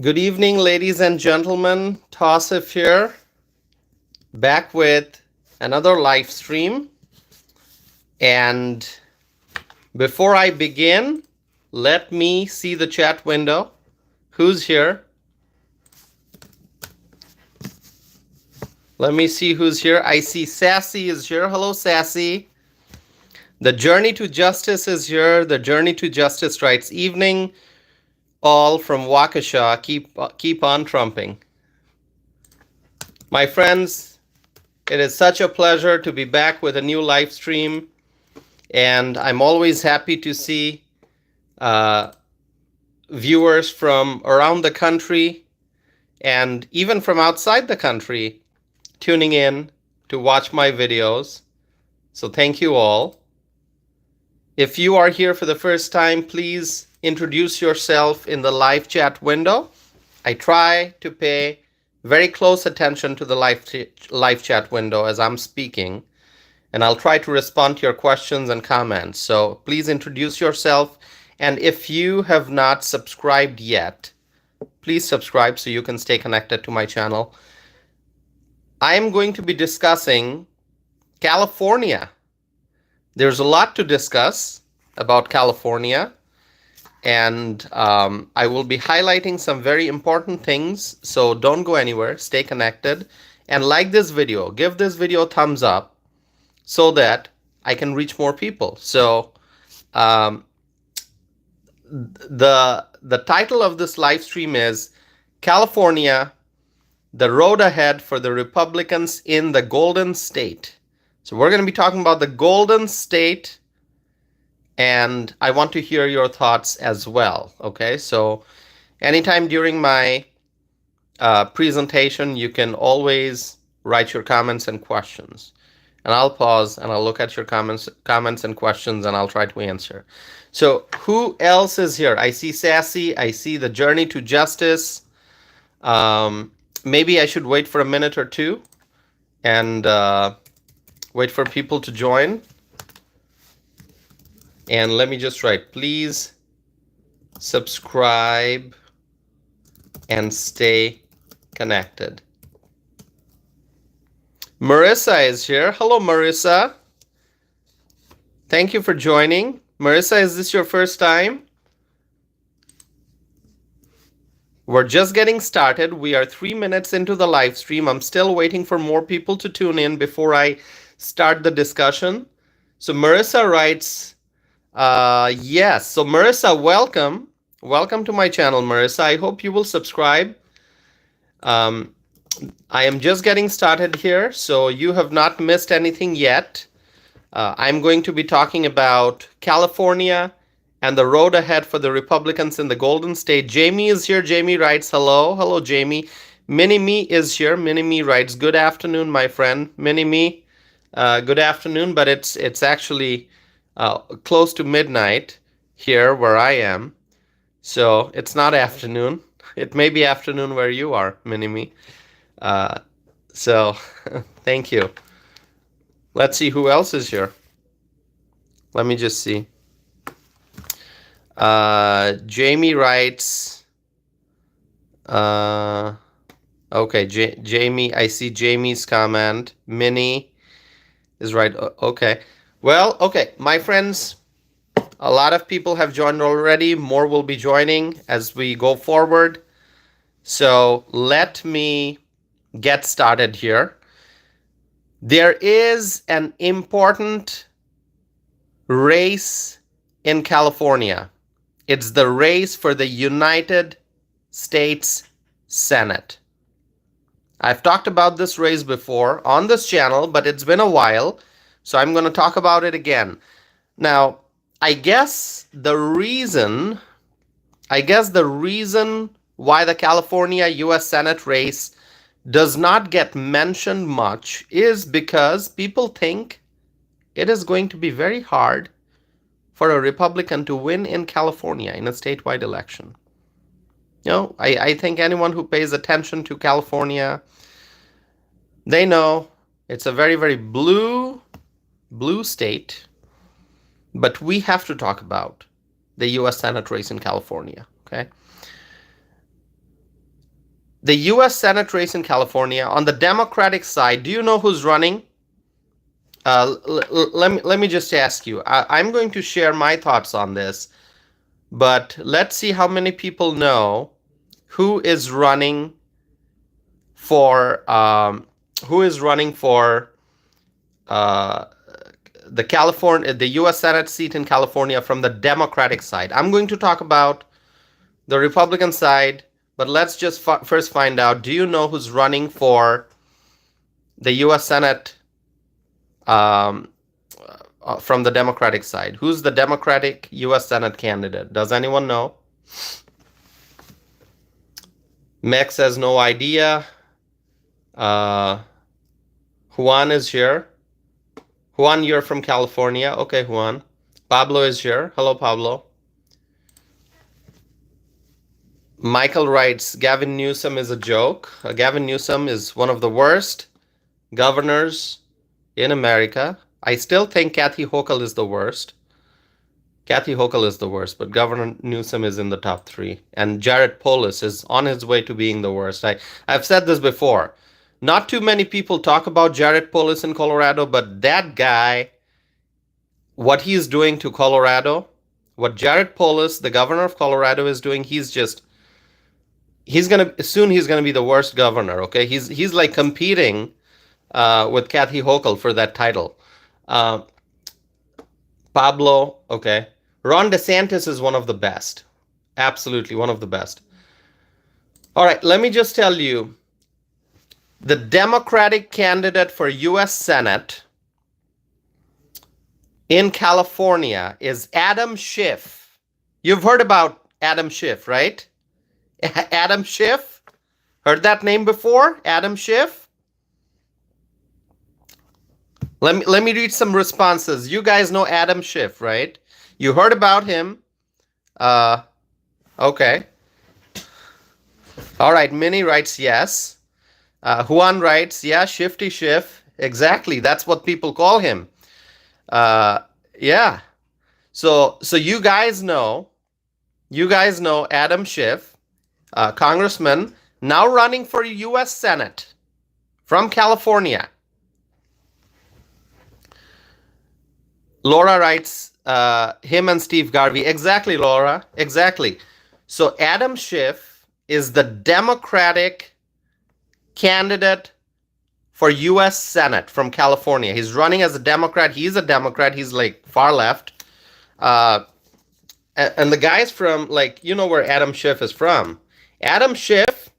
Good evening, ladies and gentlemen. Tassif here, back with another live stream. And before I begin, let me see the chat window. Who's here? Let me see who's here. I see Sassy is here. Hello, Sassy. The Journey to Justice is here. The Journey to Justice writes, evening all from Waukesha. Keep on trumping. My friends, it is such a pleasure to be back with a new live stream, and I'm always happy to see viewers from around the country and even from outside the country tuning in to watch my videos. So thank you all. If you are here for the first time, please introduce yourself in the live chat window. I try to pay very close attention to the live chat window as I'm speaking, and I'll try to respond to your questions and comments. So please introduce yourself, and if you have not subscribed yet, please subscribe so you can stay connected to my channel. I am going to be discussing California. There's a lot to discuss about California, and I will be highlighting some very important things, so don't go anywhere, stay connected, and like this video, give this video a thumbs up so that I can reach more people. So the title of this live stream is California, the road ahead for the Republicans in the Golden State. So we're going to be talking about the Golden State, and I want to hear your thoughts as well. Okay, so anytime during my presentation, you can always write your comments and questions, and I'll pause and I'll look at your comments and questions, and I'll try to answer. So who else is here? I see Sassy. I see the Journey to Justice. Maybe I should wait for a minute or two and wait for people to join. And let me just write, please subscribe and stay connected. Marissa is here. Hello, Marissa. Thank you for joining. Marissa, is this your first time? We're just getting started. We are 3 minutes into the live stream. I'm still waiting for more people to tune in before I start the discussion. So Marissa writes, yes. So Marissa, welcome. Welcome to my channel, Marissa. I hope you will subscribe. I am just getting started here, so you have not missed anything yet. I'm going to be talking about California and the road ahead for the Republicans in the Golden State. Jamie is here. Jamie writes, hello. Hello, Jamie. Mini-Me is here. Mini-Me writes, good afternoon, my friend. Mini-Me, good afternoon, but it's actually close to midnight here where I am. So it's not afternoon. It may be afternoon where you are, Mini-Me. So thank you. Let's see who else is here. Let me just see. Jamie writes, okay, Jamie, I see Jamie's comment. Minnie is right. Okay. Well, okay, my friends, a lot of people have joined already. More will be joining as we go forward. So let me get started here. There is an important race in California. It's the race for the United States Senate. I've talked about this race before on this channel, but it's been a while, so I'm going to talk about it again. Now, I guess the reason why the California U.S. Senate race does not get mentioned much is because people think it is going to be very hard for a Republican to win in California in a statewide election. You know, I think anyone who pays attention to California, they know it's a very, very blue state, but we have to talk about the U.S. Senate race in California, okay? the U.S. Senate race in California, on the Democratic side, do you know who's running? Let me just ask you. I'm going to share my thoughts on this, but let's see how many people know who is running for uh, the U.S. Senate seat in California from the Democratic side. I'm going to talk about the Republican side, but let's just first find out, do you know who's running for the U.S. Senate from the Democratic side? Who's the Democratic U.S. Senate candidate? Does anyone know? Max has no idea. Juan is here. Juan, you're from California. Okay, Juan. Pablo is here. Hello, Pablo. Michael writes, Gavin Newsom is a joke. Gavin Newsom is one of the worst governors in America. I still think Kathy Hochul is the worst. Kathy Hochul is the worst, but Governor Newsom is in the top 3. And Jared Polis is on his way to being the worst. I've said this before. Not too many people talk about Jared Polis in Colorado, but that guy, what he's doing to Colorado, what Jared Polis, the governor of Colorado, is doing, he's gonna be the worst governor. Okay, he's like competing with Kathy Hochul for that title. Pablo, okay. Ron DeSantis is one of the best. Absolutely one of the best. All right, let me just tell you, the Democratic candidate for U.S. Senate in California is Adam Schiff. You've heard about Adam Schiff, right? Adam Schiff? Heard that name before? Adam Schiff? Let me read some responses. You guys know Adam Schiff, right? You heard about him. Okay. All right, Minnie writes yes. Juan writes, yeah, Shifty Schiff. Exactly, that's what people call him. Yeah. So you guys know Adam Schiff, congressman, now running for U.S. Senate from California. Laura writes, him and Steve Garvey. Exactly, Laura. Exactly. So Adam Schiff is the Democratic candidate for U.S. Senate from California. He's running as a Democrat. He's a Democrat. He's like far left. And the guy's from, like, you know where Adam Schiff is from. Adam Schiff,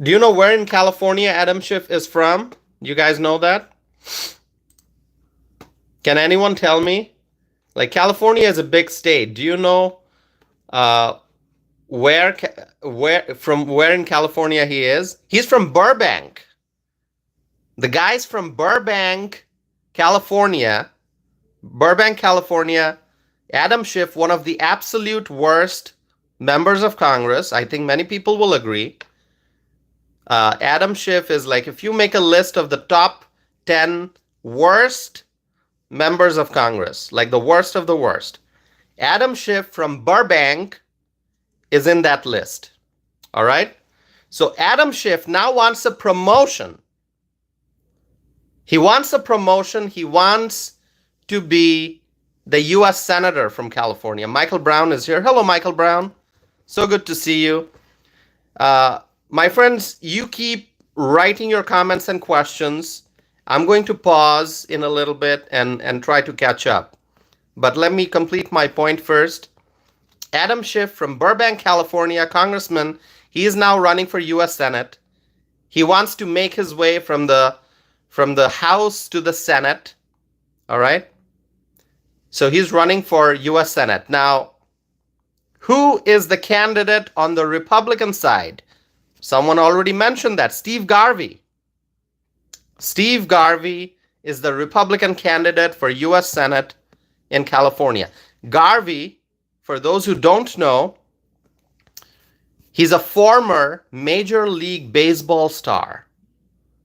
do you know where in California Adam Schiff is from? You guys know that? Can anyone tell me? Like, California is a big state. Do you know where in California he is? He's from Burbank. The guy's from Burbank, California. Burbank, California. Adam Schiff, one of the absolute worst members of Congress. I think many people will agree. Adam Schiff is like, if you make a list of the top 10 worst members of Congress, like the worst of the worst, Adam Schiff from Burbank is in that list. All right? So Adam Schiff now wants a promotion. He wants a promotion. He wants to be the U.S. Senator from California. Michael Brown is here. Hello, Michael Brown. So good to see you. My friends, you keep writing your comments and questions. I'm going to pause in a little bit and try to catch up. But let me complete my point first. Adam Schiff from Burbank, California, congressman. He is now running for U.S. Senate. He wants to make his way from the House to the Senate. All right? So he's running for U.S. Senate. Now, who is the candidate on the Republican side? Someone already mentioned that. Steve Garvey. Steve Garvey is the Republican candidate for U.S. Senate in California. Garvey, for those who don't know, he's a former Major League Baseball star.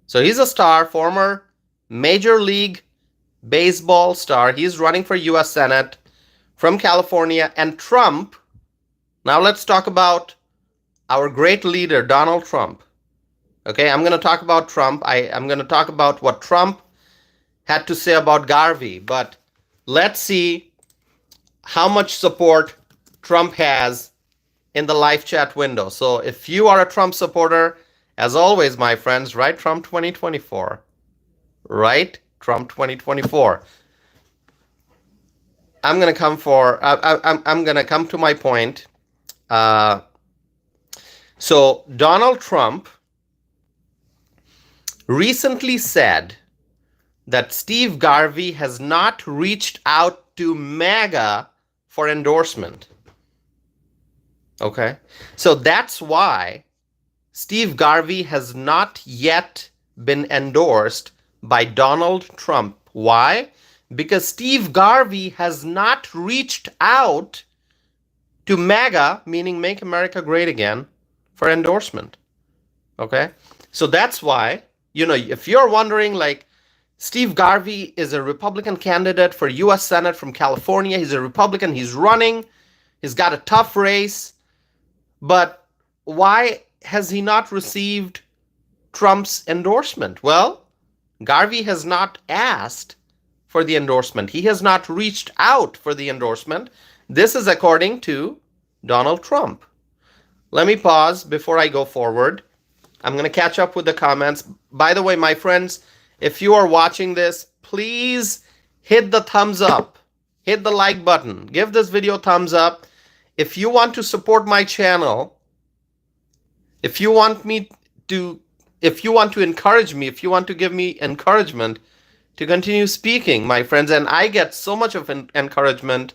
So he's a star, former Major League Baseball star. He's running for U.S. Senate from California. And Trump, now let's talk about our great leader, Donald Trump. Okay, I'm going to talk about Trump. I'm going to talk about what Trump had to say about Garvey, but let's see how much support Trump has in the live chat window. So if you are a Trump supporter, as always, my friends, write Trump 2024. Write Trump 2024. I'm gonna come to my point. So Donald Trump recently said that Steve Garvey has not reached out to MAGA for endorsement. Okay, so that's why Steve Garvey has not yet been endorsed by Donald Trump. Why? Because Steve Garvey has not reached out to MAGA, meaning Make America Great Again, for endorsement. Okay? So that's why, if you're wondering, like, Steve Garvey is a Republican candidate for U.S. Senate from California. He's a Republican. He's running. He's got a tough race. But why has he not received Trump's endorsement? Well, Garvey has not asked for the endorsement. He has not reached out for the endorsement. This is according to Donald Trump. Let me pause before I go forward. I'm going to catch up with the comments. By the way, my friends, if you are watching this, please hit the thumbs up. Hit the like button. Give this video a thumbs up. If you want to support my channel, if you want to encourage me, if you want to give me encouragement to continue speaking, my friends, and I get so much of encouragement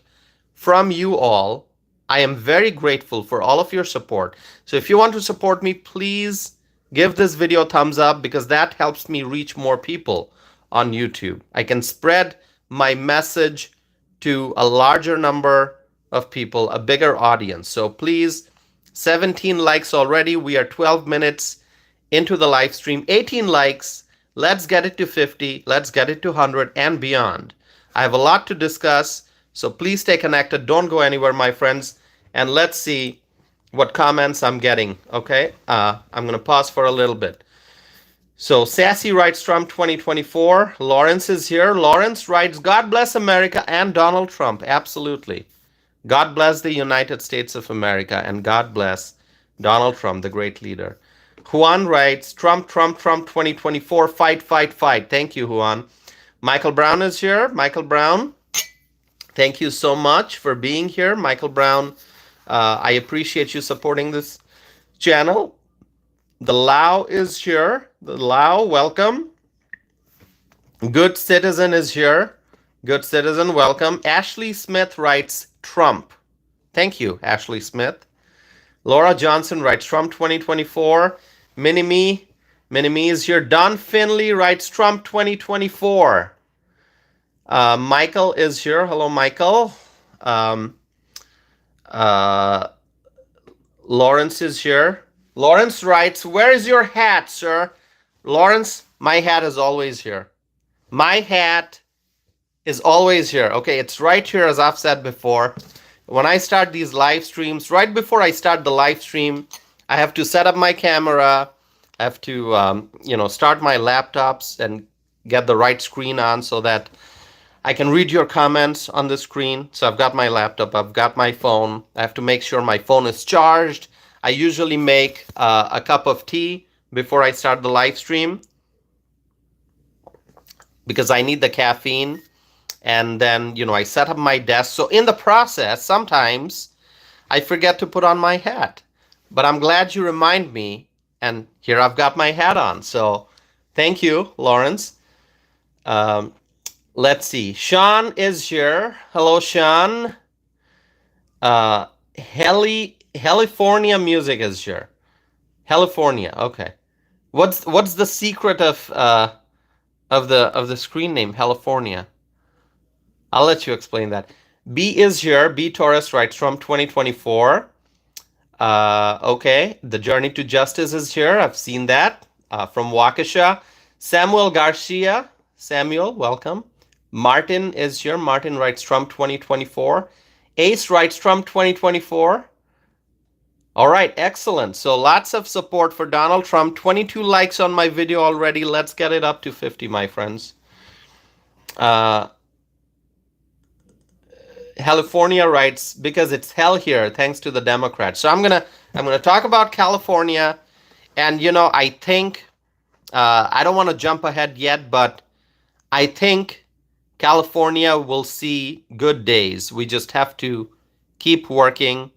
from you all, I am very grateful for all of your support. So if you want to support me, please give this video a thumbs up, because that helps me reach more people on YouTube. I can spread my message to a larger number of people, a bigger audience. So please, 17 likes already. We are 12 minutes into the live stream. 18 likes. Let's get it to 50. Let's get it to 100 and beyond. I have a lot to discuss, so please stay connected. Don't go anywhere, my friends. And let's see what comments I'm getting. Okay, I'm going to pause for a little bit. So Sassy writes Trump 2024. Lawrence is here. Lawrence writes, God bless America and Donald Trump. Absolutely. God bless the United States of America, and God bless Donald Trump, the great leader. Juan writes, Trump 2024, fight, fight, fight. Thank you, Juan. Michael Brown is here. Michael Brown, thank you so much for being here. Michael Brown, I appreciate you supporting this channel. The Lao is here. The Lao, welcome. Good Citizen is here. Good Citizen, welcome. Ashley Smith writes Trump. Thank you, Ashley Smith. Laura Johnson writes Trump 2024. Minimi is here. Don Finley writes Trump 2024. Michael is here. Hello, Michael. Lawrence is here. Lawrence writes, where is your hat, sir? Lawrence, my hat is always here. My hat is always here. Okay, it's right here, as I've said before. When I start these live streams, right before I start the live stream, I have to set up my camera. I have to, start my laptops and get the right screen on so that I can read your comments on the screen. So I've got my laptop, I've got my phone. I have to make sure my phone is charged. I usually make a cup of tea before I start the live stream because I need the caffeine. And then, I set up my desk. So in the process, sometimes I forget to put on my hat. But I'm glad you remind me. And here I've got my hat on. So thank you, Lawrence. Let's see. Sean is here. Hello, Sean. California music is here. California. Okay. What's the secret of the screen name, California? I'll let you explain that. B is here. B Torres writes Trump 2024. Okay. The Journey to Justice is here. I've seen that from Waukesha. Samuel Garcia. Samuel, welcome. Martin is here. Martin writes Trump 2024. Ace writes Trump 2024. All right, excellent. So lots of support for Donald Trump. 22 likes on my video already. Let's get it up to 50, my friends. California writes, because it's hell here thanks to the Democrats. So I'm gonna talk about California, and I think I don't want to jump ahead yet, but I think California will see good days. We just have to keep working.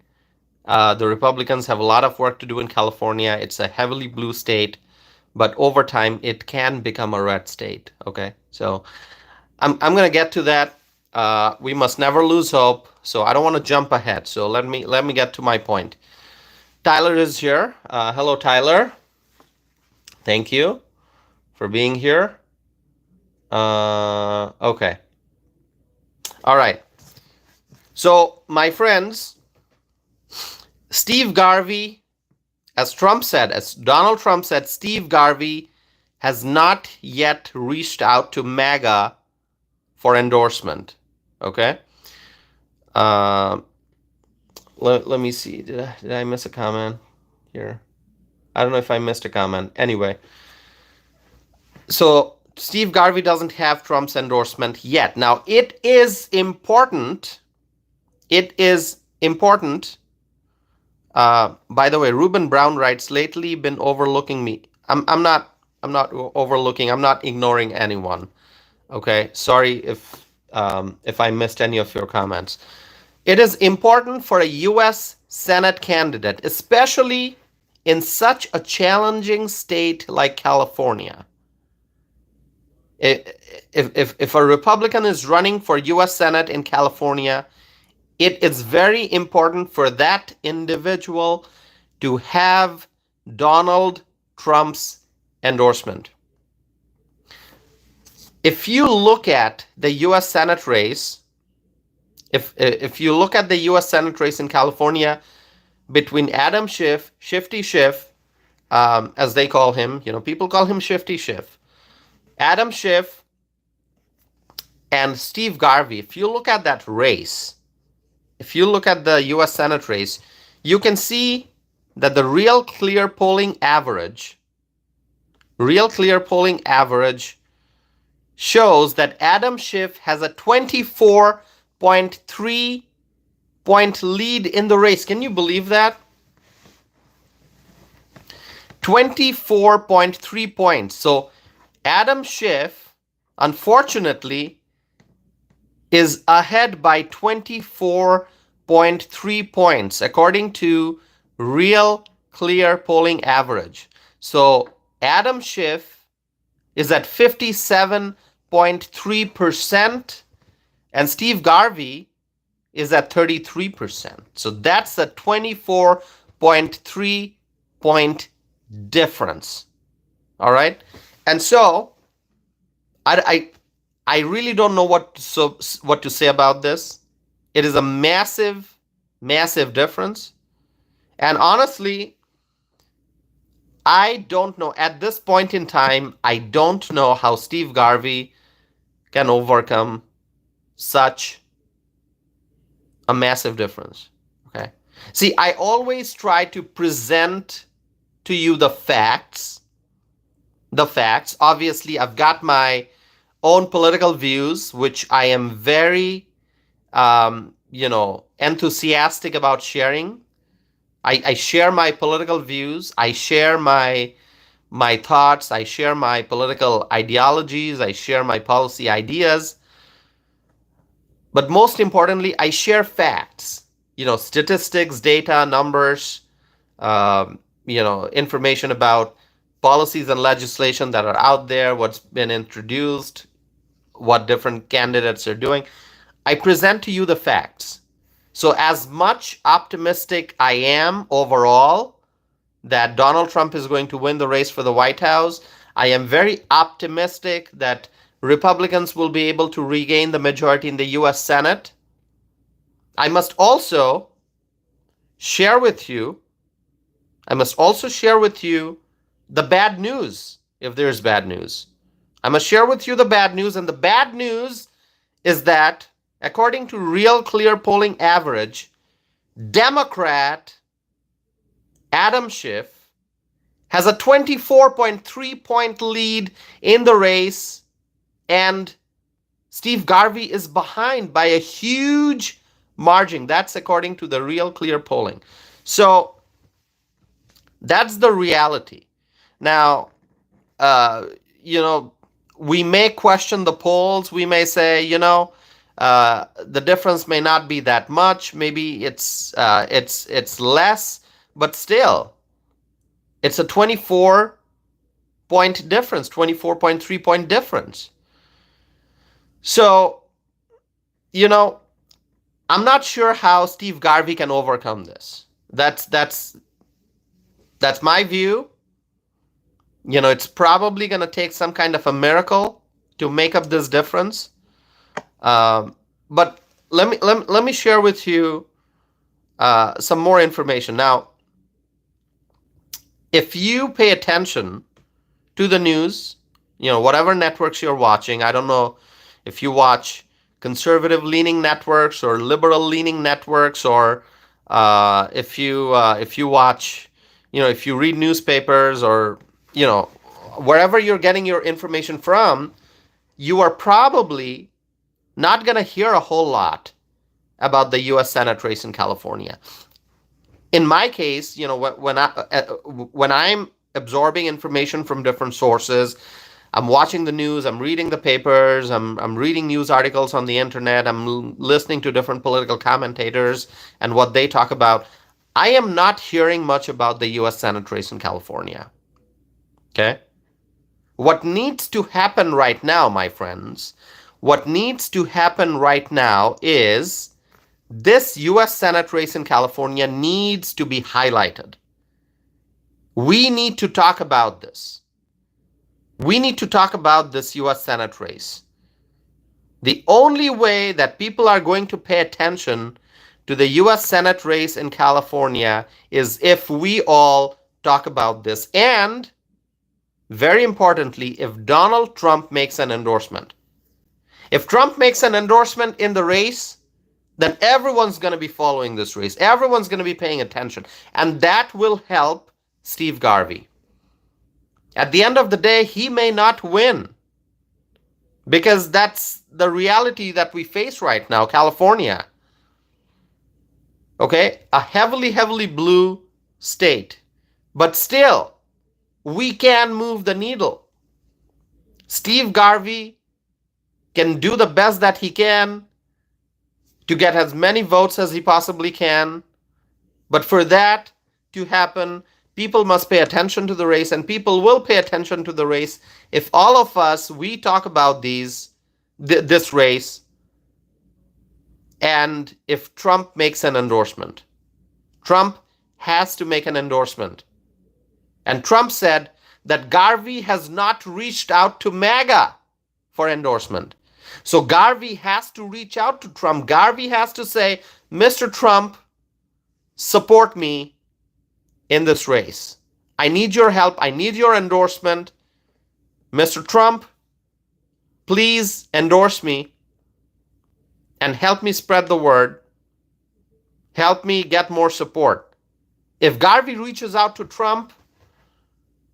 The Republicans have a lot of work to do in California. It's a heavily blue state, but over time it can become a red state. Okay, so I'm gonna get to that. We must never lose hope. So I don't want to jump ahead. So let me get to my point. Tyler is here. Hello, Tyler. Thank you for being here. Okay. All right. So my friends, Steve Garvey, as Donald Trump said, Steve Garvey has not yet reached out to MAGA for endorsement. Okay. Let me see. Did I miss a comment here? I don't know if I missed a comment. Anyway, so Steve Garvey doesn't have Trump's endorsement yet. Now, it is important. It is important. By the way, Ruben Brown writes, lately been overlooking me. I'm not overlooking. I'm not ignoring anyone. Okay. Sorry if I missed any of your comments. It is important for a U.S. Senate candidate, especially in such a challenging state like California. If a Republican is running for U.S. Senate in California, it is very important for that individual to have Donald Trump's endorsement. If you look at the U.S. Senate race, if you look at the U.S. Senate race in California between Adam Schiff, Shifty Schiff, as they call him, people call him Shifty Schiff, Adam Schiff and Steve Garvey, if you look at that race, if you look at the U.S. Senate race, you can see that the real clear polling average shows that Adam Schiff has a 24.3 point lead in the race. Can you believe that? 24.3 points. So Adam Schiff, unfortunately, is ahead by 24.3 points, according to real clear polling average. So Adam Schiff is at 57.3%, and Steve Garvey is at 33%. So that's a 24.3 point difference. All right? And so I really don't know what to say about this. It is a massive, massive difference. And honestly, I don't know. At this point in time, I don't know how Steve Garvey can overcome such a massive difference. Okay. See, I always try to present to you the facts. Obviously, I've got my own political views, which I am very, enthusiastic about sharing. I share my political views. I share my thoughts. I share my political ideologies. I share my policy ideas. But most importantly, I share facts. Statistics, data, numbers, information about policies and legislation that are out there, what's been introduced, what different candidates are doing. I present to you the facts. So as much optimistic I am overall that Donald Trump is going to win the race for the White House, I am very optimistic that Republicans will be able to regain the majority in the U.S. Senate. I must also share with you the bad news, if there's bad news. I must share with you the bad news, and the bad news is that, according to real clear polling average, Democrat Adam Schiff has a 24.3-point lead in the race, and Steve Garvey is behind by a huge margin. That's according to the Real Clear polling. So that's the reality. Now, we may question the polls. We may say, the difference may not be that much. Maybe it's less, but still, it's a 24-point difference, 24.3-point difference. So, I'm not sure how Steve Garvey can overcome this. That's my view. It's probably going to take some kind of a miracle to make up this difference. But let me share with you some more information. Now, if you pay attention to the news, whatever networks you're watching, I don't know if you watch conservative-leaning networks or liberal-leaning networks, or if you watch, if you read newspapers, or wherever you're getting your information from, you are probably not going to hear a whole lot about the U.S. Senate race in California. In my case, when I'm absorbing information from different sources, I'm watching the news, I'm reading the papers, I'm reading news articles on the internet, I'm listening to different political commentators and what they talk about. I am not hearing much about the U.S. Senate race in California. Okay? What needs to happen right now, my friends, what needs to happen right now is this U.S. Senate race in California needs to be highlighted. We need to talk about this. We need to talk about this U.S. Senate race. The only way that people are going to pay attention to the U.S. Senate race in California is if we all talk about this. And, very importantly, if Donald Trump makes an endorsement. If Trump makes an endorsement in the race, then everyone's going to be following this race. Everyone's going to be paying attention. And that will help Steve Garvey. At the end of the day, he may not win, because that's the reality that we face right now, California. Okay? A heavily, heavily blue state. But still, we can move the needle. Steve Garvey can do the best that he can to get as many votes as he possibly can. But for that to happen, people must pay attention to the race, and people will pay attention to the race if all of us, we talk about this race, and if Trump makes an endorsement. Trump has to make an endorsement. And Trump said that Garvey has not reached out to MAGA for endorsement. So Garvey has to reach out to Trump. Garvey has to say, Mr. Trump, support me in this race. I need your help. I need your endorsement. Mr. Trump, please endorse me and help me spread the word. Help me get more support. If Garvey reaches out to Trump,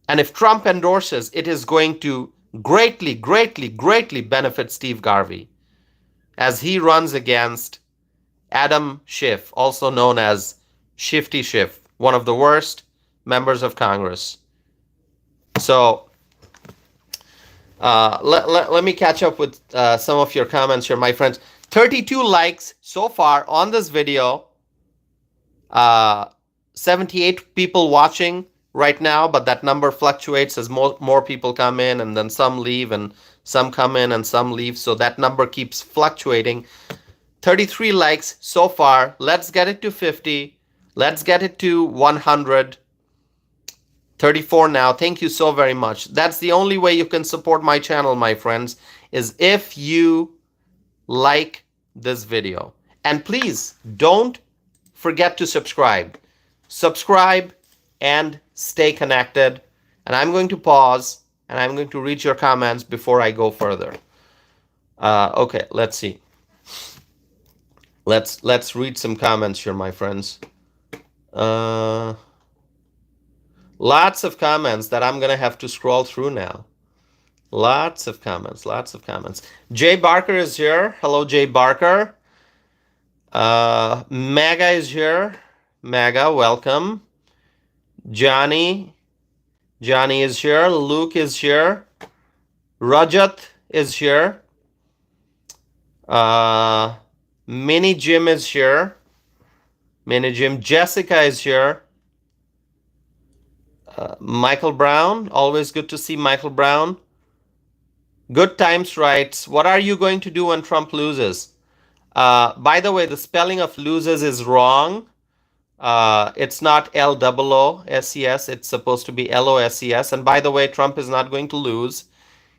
and if Trump endorses, it is going to greatly, greatly, greatly benefit Steve Garvey as he runs against Adam Schiff, also known as Shifty Schiff, one of the worst members of Congress. So let me catch up with some of your comments here, my friends. 32 likes so far on this video. 78 people watching right now, but that number fluctuates as more people come in, and then some leave, and some come in and some leave. So that number keeps fluctuating. 33 likes so far. Let's get it to 50. Let's get it to 100. 34 now. Thank you so very much. That's the only way you can support my channel, my friends, is if you like this video. And please don't forget to subscribe. Subscribe and stay connected. And I'm going to pause and I'm going to read your comments before I go further. Okay, let's see. Let's read some comments here, my friends. Lots of comments that I'm going to have to scroll through now. Lots of comments, lots of comments. Jay Barker is here. Hello, Jay Barker. Maga is here. Maga, welcome. Johnny is here. Luke is here. Rajat is here. Mini Jim is here. Mini Jim. Jessica is here. Michael Brown. Always good to see Michael Brown. Good Times writes, what are you going to do when Trump loses? By the way, the spelling of loses is wrong. It's not L-O-O-S-E-S. It's supposed to be L-O-S-E-S. And by the way, Trump is not going to lose.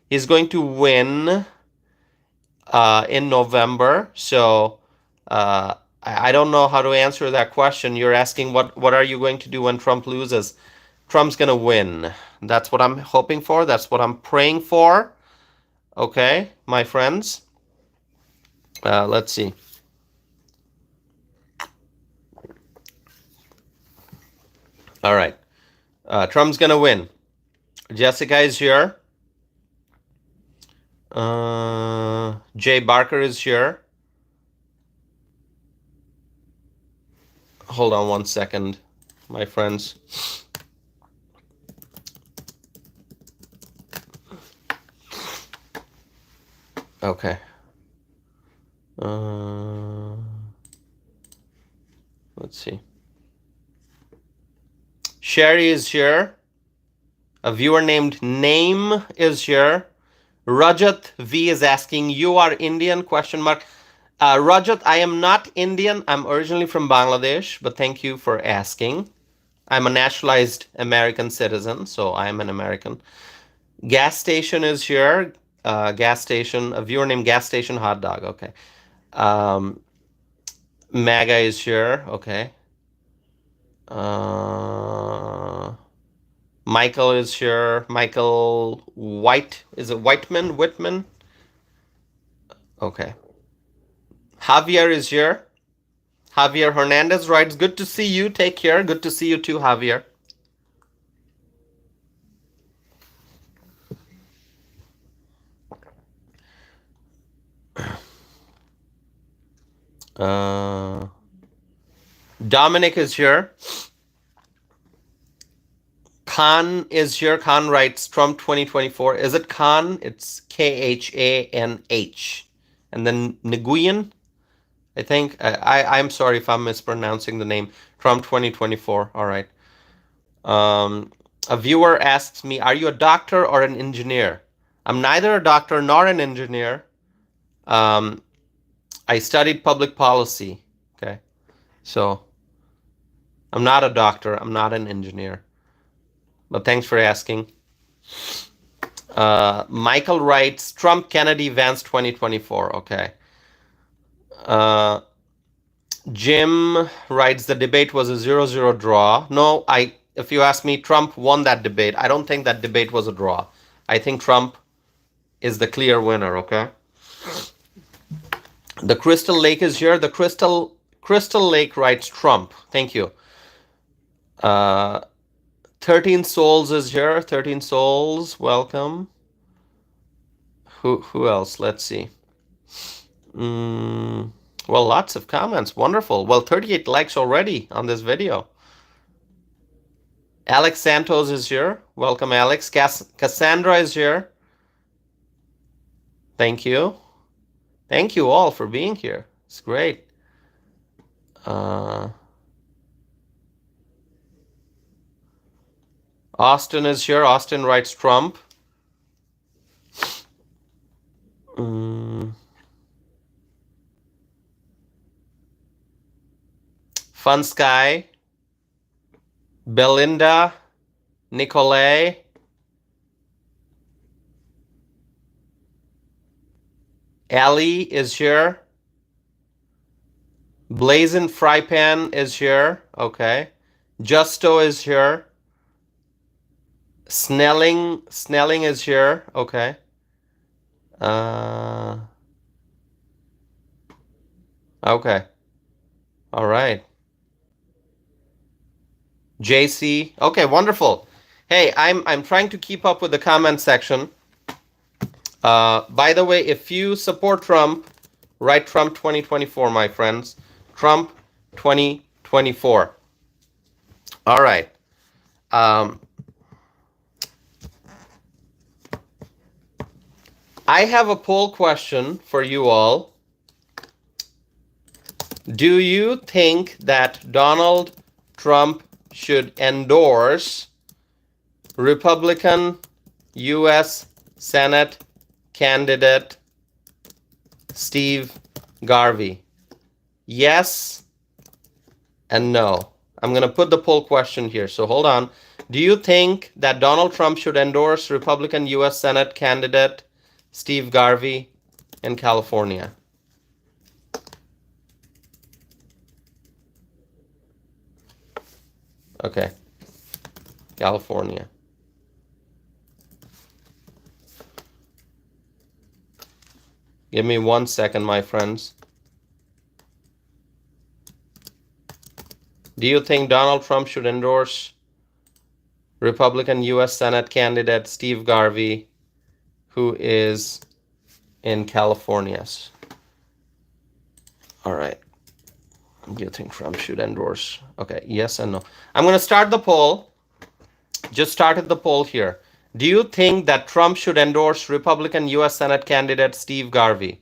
He's going to win in November. So I don't know how to answer that question. You're asking what are you going to do when Trump loses? Trump's going to win. That's what I'm hoping for. That's what I'm praying for. Okay, my friends. Let's see. All right. Trump's going to win. Jessica is here. Jay Barker is here. Hold on one second, my friends. Okay. Let's see. Sherry is here. A viewer named Name is here. Rajat V is asking, you are Indian? Question mark. Rajat, I am not Indian. I'm originally from Bangladesh, but thank you for asking. I'm a naturalized American citizen, so I'm an American. Gas Station is here. Gas Station, a viewer named Gas Station Hot Dog. Okay. MAGA is here. Okay. Michael is here. Michael White. Is it Whitman? Okay. Javier is here. Javier Hernandez writes, good to see you. Take care. Good to see you too, Javier. Dominic is here. Khan is here. Khan writes Trump 2024. Is it Khan? It's Khanh. And then Nguyen, I think. I'm sorry if I'm mispronouncing the name. Trump 2024. All right. A viewer asks me, are you a doctor or an engineer? I'm neither a doctor nor an engineer. I studied public policy. Okay. So I'm not a doctor. I'm not an engineer. But thanks for asking. Michael writes, Trump, Kennedy, Vance 2024. Okay. Jim writes, the debate was a 0-0 draw. No, if you ask me, Trump won that debate. I don't think that debate was a draw. I think Trump is the clear winner, okay? The Crystal Lake is here. The Crystal Lake writes Trump. Thank you. 13 Souls is here. 13 Souls, welcome. Who else? Let's see. Well, lots of comments. Wonderful. Well, 38 likes already on this video. Alex Santos is here. Welcome, Alex. Cassandra is here. Thank you. Thank you all for being here. It's great. Austin is here. Austin writes Trump. Fun Sky. Belinda. Nicolay. Ali is here. Blazing Fry Pan is here. Okay. Justo is here. Snelling is here. Okay. Okay. All right. JC. Okay, wonderful. Hey, I'm trying to keep up with the comment section. By the way, if you support Trump, write Trump 2024, my friends. Trump 2024. All right. Um, I have a poll question for you all. Do you think that Donald Trump should endorse Republican U.S. Senate candidate Steve Garvey? Yes and no. I'm going to put the poll question here, so hold on. Do you think that Donald Trump should endorse Republican U.S. Senate candidate Steve Garvey in California? Okay. California. Give me 1 second, my friends. Do you think Donald Trump should endorse Republican U.S. Senate candidate Steve Garvey, who is in California? All right. Do you think Trump should endorse? Okay, yes and no. I'm going to start the poll. Just started the poll here. Do you think that Trump should endorse Republican U.S. Senate candidate Steve Garvey?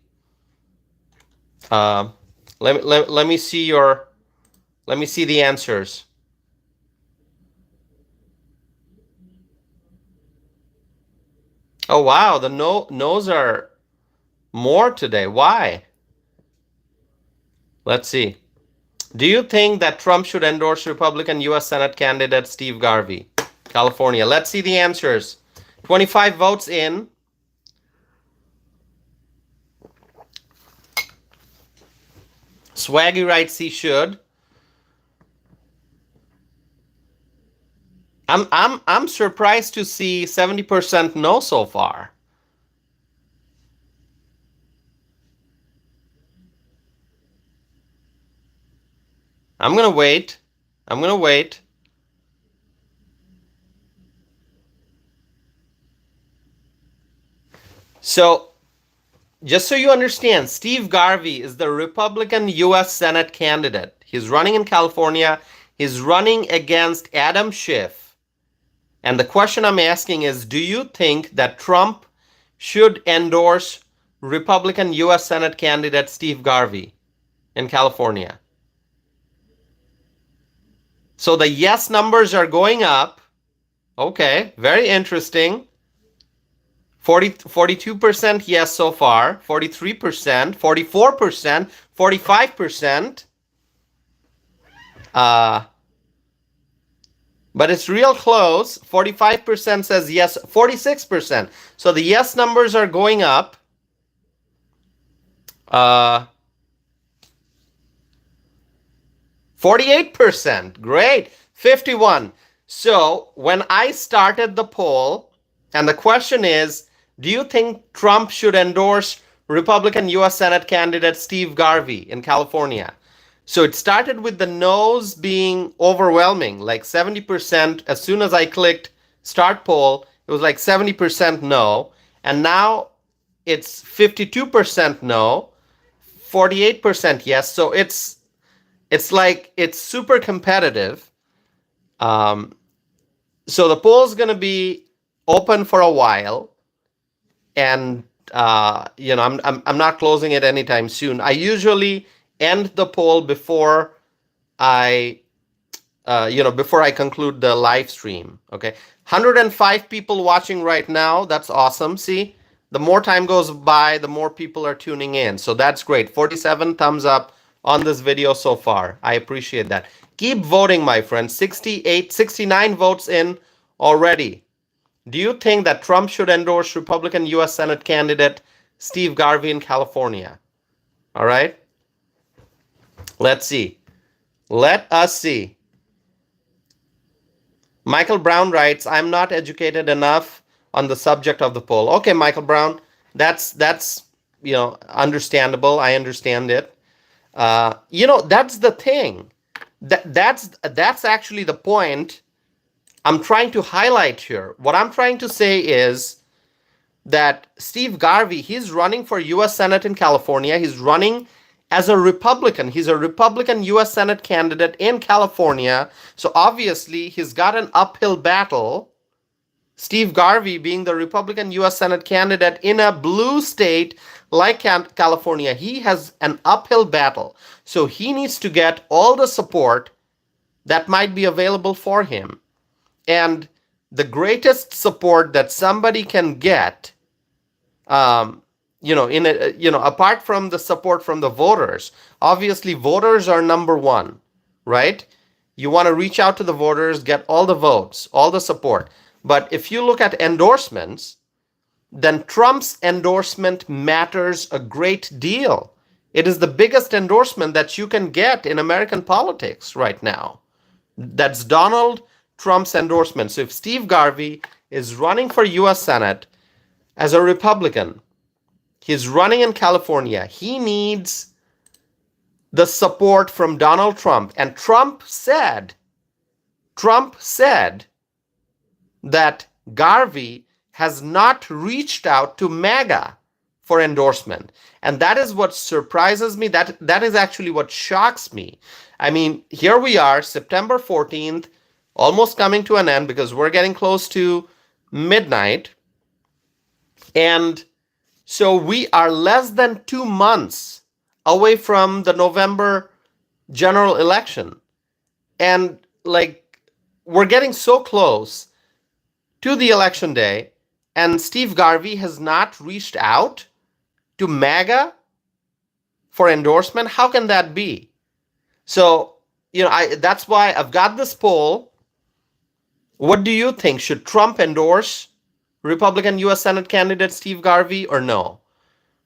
Let me see the answers. Oh wow, the no's are more today. Why? Let's see. Do you think that Trump should endorse Republican U.S. Senate candidate Steve Garvey, California? Let's see the answers. 25 votes in. Swaggy writes he should. I'm surprised to see 70% no so far. I'm gonna wait. So, just so you understand, Steve Garvey is the Republican U.S. Senate candidate. He's running in California. He's running against Adam Schiff. And the question I'm asking is, do you think that Trump should endorse Republican U.S. Senate candidate Steve Garvey in California? So the yes numbers are going up. Okay, very interesting. 42% yes so far, 43%, 44%, 45%. But it's real close. 45% says yes, 46%. So the yes numbers are going up. 48%. Great. 51. So when I started the poll, and the question is, do you think Trump should endorse Republican U.S. Senate candidate Steve Garvey in California? So it started with the no's being overwhelming, like 70%. As soon as I clicked start poll, it was like 70% no. And now it's 52% no, 48% yes. So it's like it's super competitive. So the poll is going to be open for a while, and I'm not closing it anytime soon. I usually end the poll before I conclude the live stream. Okay, 105 people watching right now. That's awesome. See, the more time goes by, the more people are tuning in. So that's great. 47 thumbs up on this video so far. I appreciate that. Keep voting, my friends. 69 votes in already. Do you think that Trump should endorse Republican U.S. Senate candidate Steve Garvey in California? All right. Let's see. Let us see. Michael Brown writes, I'm not educated enough on the subject of the poll. Okay, Michael Brown, that's understandable. I understand it. That's the thing. That's actually the point I'm trying to highlight here. What I'm trying to say is that Steve Garvey, he's running for U.S. Senate in California. He's running as a Republican. He's a Republican U.S. Senate candidate in California. So obviously, he's got an uphill battle. Steve Garvey being the Republican U.S. Senate candidate in a blue state like California, he has an uphill battle. So he needs to get all the support that might be available for him. And the greatest support that somebody can get, apart from the support from the voters, obviously voters are number one, right? You want to reach out to the voters, get all the votes, all the support. But if you look at endorsements, then Trump's endorsement matters a great deal. It is the biggest endorsement that you can get in American politics right now. That's Donald Trump's endorsement. So if Steve Garvey is running for U.S. Senate as a Republican, he's running in California, he needs the support from Donald Trump. And Trump said that Garvey has not reached out to MAGA for endorsement. And that is what surprises me. That is actually what shocks me. I mean, here we are, September 14th, almost coming to an end because we're getting close to midnight. And so we are less than 2 months away from the November general election. And we're getting so close to the election day, and Steve Garvey has not reached out to MAGA for endorsement. How can that be? So, that's why I've got this poll. What do you think? Should Trump endorse Republican U.S. Senate candidate Steve Garvey or no?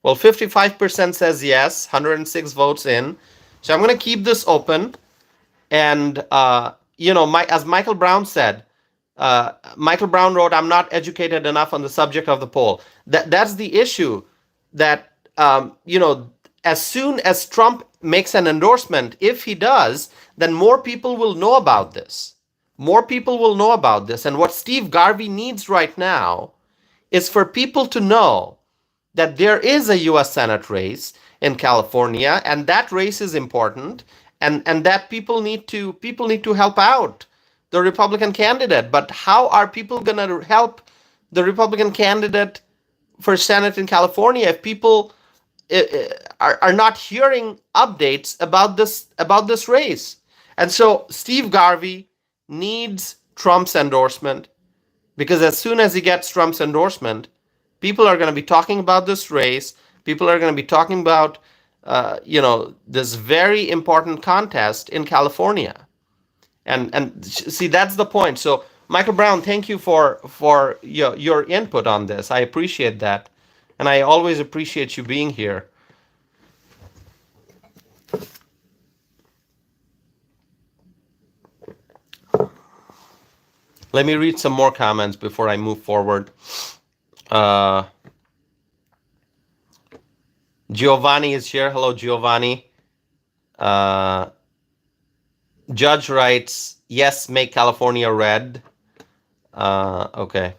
Well, 55% says yes, 106 votes in. So I'm going to keep this open. And, as Michael Brown said, Michael Brown wrote, "I'm not educated enough on the subject of the poll." That's the issue. That as soon as Trump makes an endorsement, if he does, then more people will know about this. More people will know about this. And what Steve Garvey needs right now is for people to know that there is a U.S. Senate race in California, and that race is important, and that people need to help out the Republican candidate. But how are people going to help the Republican candidate for Senate in California if people are not hearing updates about this race? And so Steve Garvey needs Trump's endorsement, because as soon as he gets Trump's endorsement, people are going to be talking about this race. People are going to be talking about this very important contest in California. And see, that's the point. So, Michael Brown, thank you for your input on this. I appreciate that. And I always appreciate you being here. Let me read some more comments before I move forward. Giovanni is here. Hello, Giovanni. Judge writes, yes, make California red. Okay.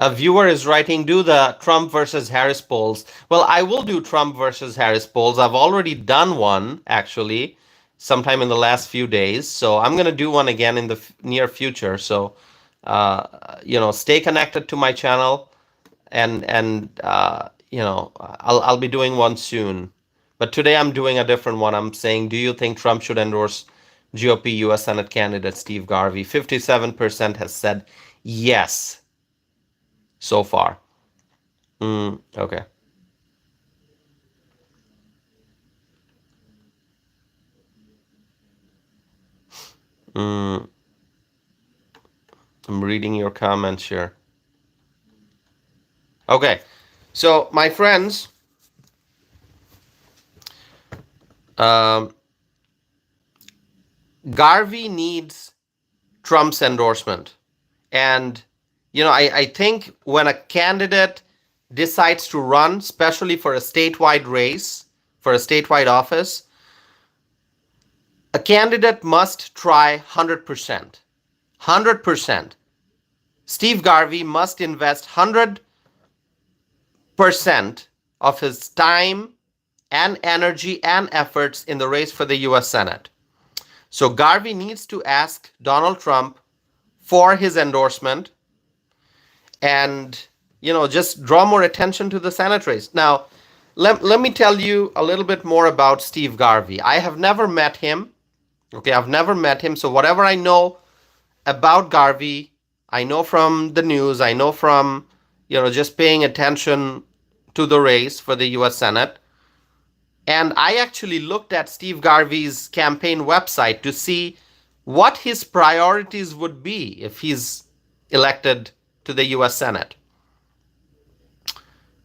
A viewer is writing, do the Trump versus Harris polls. Well, I will do Trump versus Harris polls. I've already done one, actually, sometime in the last few days. So I'm going to do one again in the near future. So, stay connected to my channel, and I'll be doing one soon. But today I'm doing a different one. I'm saying, do you think Trump should endorse GOP U.S. Senate candidate Steve Garvey? 57% has said yes so far. Okay. I'm reading your comments here. Okay. So, my friends, Garvey needs Trump's endorsement. And I think when a candidate decides to run, especially for a statewide race, for a statewide office, a candidate must try 100%. 100%. Steve Garvey must invest 100% of his time and energy and efforts in the race for the US Senate. So Garvey needs to ask Donald Trump for his endorsement and, just draw more attention to the Senate race. Now, let me tell you a little bit more about Steve Garvey. I have never met him. Okay, I've never met him. So whatever I know about Garvey, I know from the news, I know from, just paying attention to the race for the US Senate. And I actually looked at Steve Garvey's campaign website to see what his priorities would be if he's elected to the US Senate.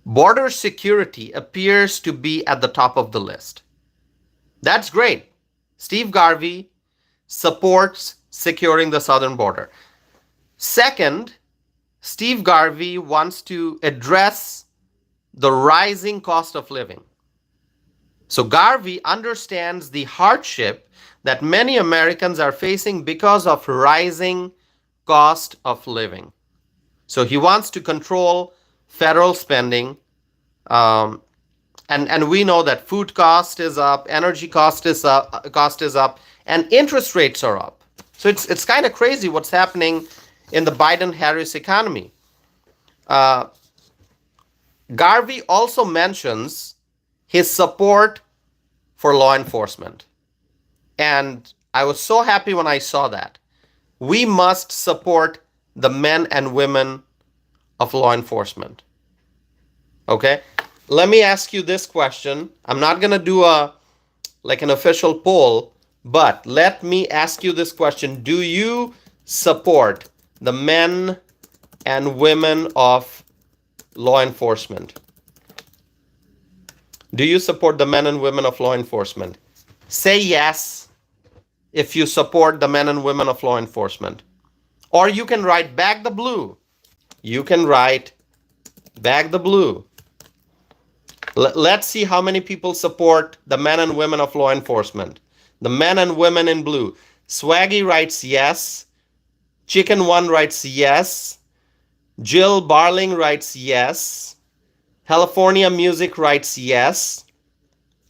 Border security appears to be at the top of the list. That's great. Steve Garvey supports securing the southern border. Second, Steve Garvey wants to address the rising cost of living. So Garvey understands the hardship that many Americans are facing because of rising cost of living. So he wants to control federal spending. And we know that food cost is up, energy cost is up, and interest rates are up. So it's kind of crazy what's happening in the Biden-Harris economy. Garvey also mentions his support for law enforcement. And I was so happy when I saw that. We must support the men and women of law enforcement. Okay? Let me ask you this question. I'm not going to do an official poll, but let me ask you this question. Do you support the men and women of law enforcement? Do you support the men and women of law enforcement? Say yes if you support the men and women of law enforcement. Or you can write back the blue. You can write back the blue. Let's see how many people support the men and women of law enforcement. The men and women in blue. Swaggy writes yes. Chicken One writes yes. Jill Barling writes yes. California Music writes yes.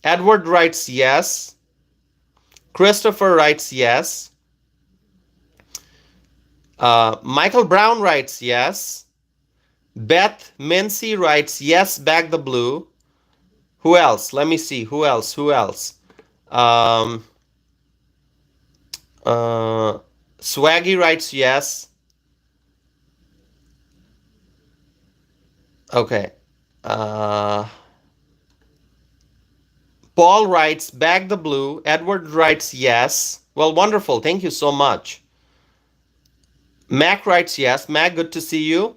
Edward writes yes. Christopher writes yes. Michael Brown writes yes. Beth Mincy writes yes, back the blue. Who else? Let me see. Who else? Swaggy writes yes. Okay. Paul writes back the blue. Edward writes yes. Well, wonderful. Thank you so much. Mac writes yes. Mac, good to see you.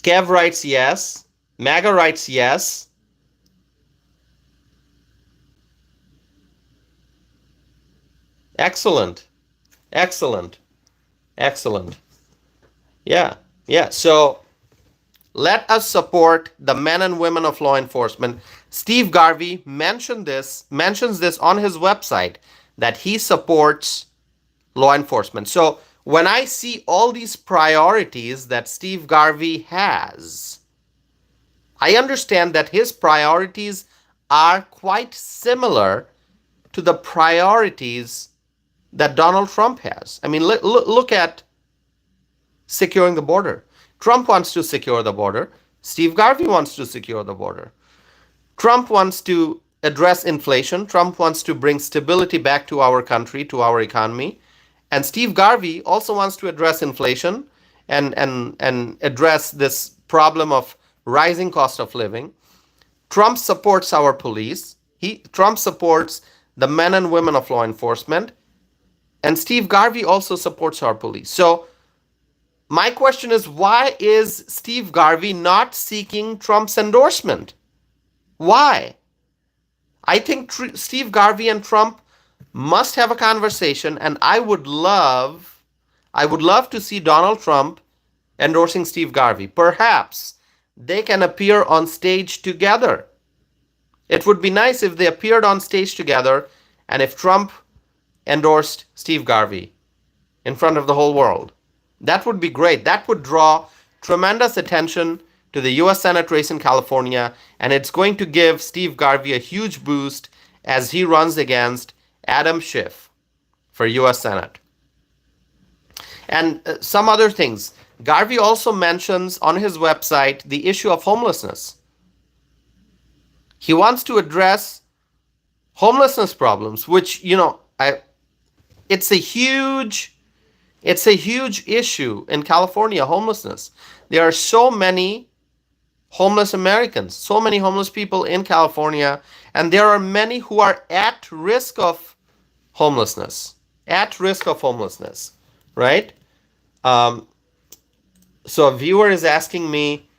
Kev writes yes. Maga writes yes. Excellent. Excellent. Excellent. Yeah. So let us support the men and women of law enforcement. Steve Garvey mentions this on his website that he supports law enforcement. So when I see all these priorities that Steve Garvey has, I understand that his priorities are quite similar to the priorities that Donald Trump has. I mean, look at securing the border. Trump wants to secure the border. Steve Garvey wants to secure the border. Trump wants to address inflation. Trump wants to bring stability back to our country, to our economy. And Steve Garvey also wants to address inflation and address this problem of rising cost of living. Trump supports our police. Trump supports the men and women of law enforcement. And Steve Garvey also supports our police. So my question is, why is Steve Garvey not seeking Trump's endorsement? Why? I think Steve Garvey and Trump must have a conversation, and I would love I would love to see Donald Trump endorsing Steve Garvey. Perhaps they can appear on stage together. It would be nice if they appeared on stage together and if Trump endorsed Steve Garvey in front of the whole world. That would be great. That would draw tremendous attention to the U.S. Senate race in California, and it's going to give Steve Garvey a huge boost as he runs against Adam Schiff for U.S. Senate. And some other things. Garvey also mentions on his website the issue of homelessness. He wants to address homelessness problems, which, it's a huge issue in California, homelessness. There are so many homeless Americans, so many homeless people in California, and there are many who are at risk of homelessness, right? So a viewer is asking me,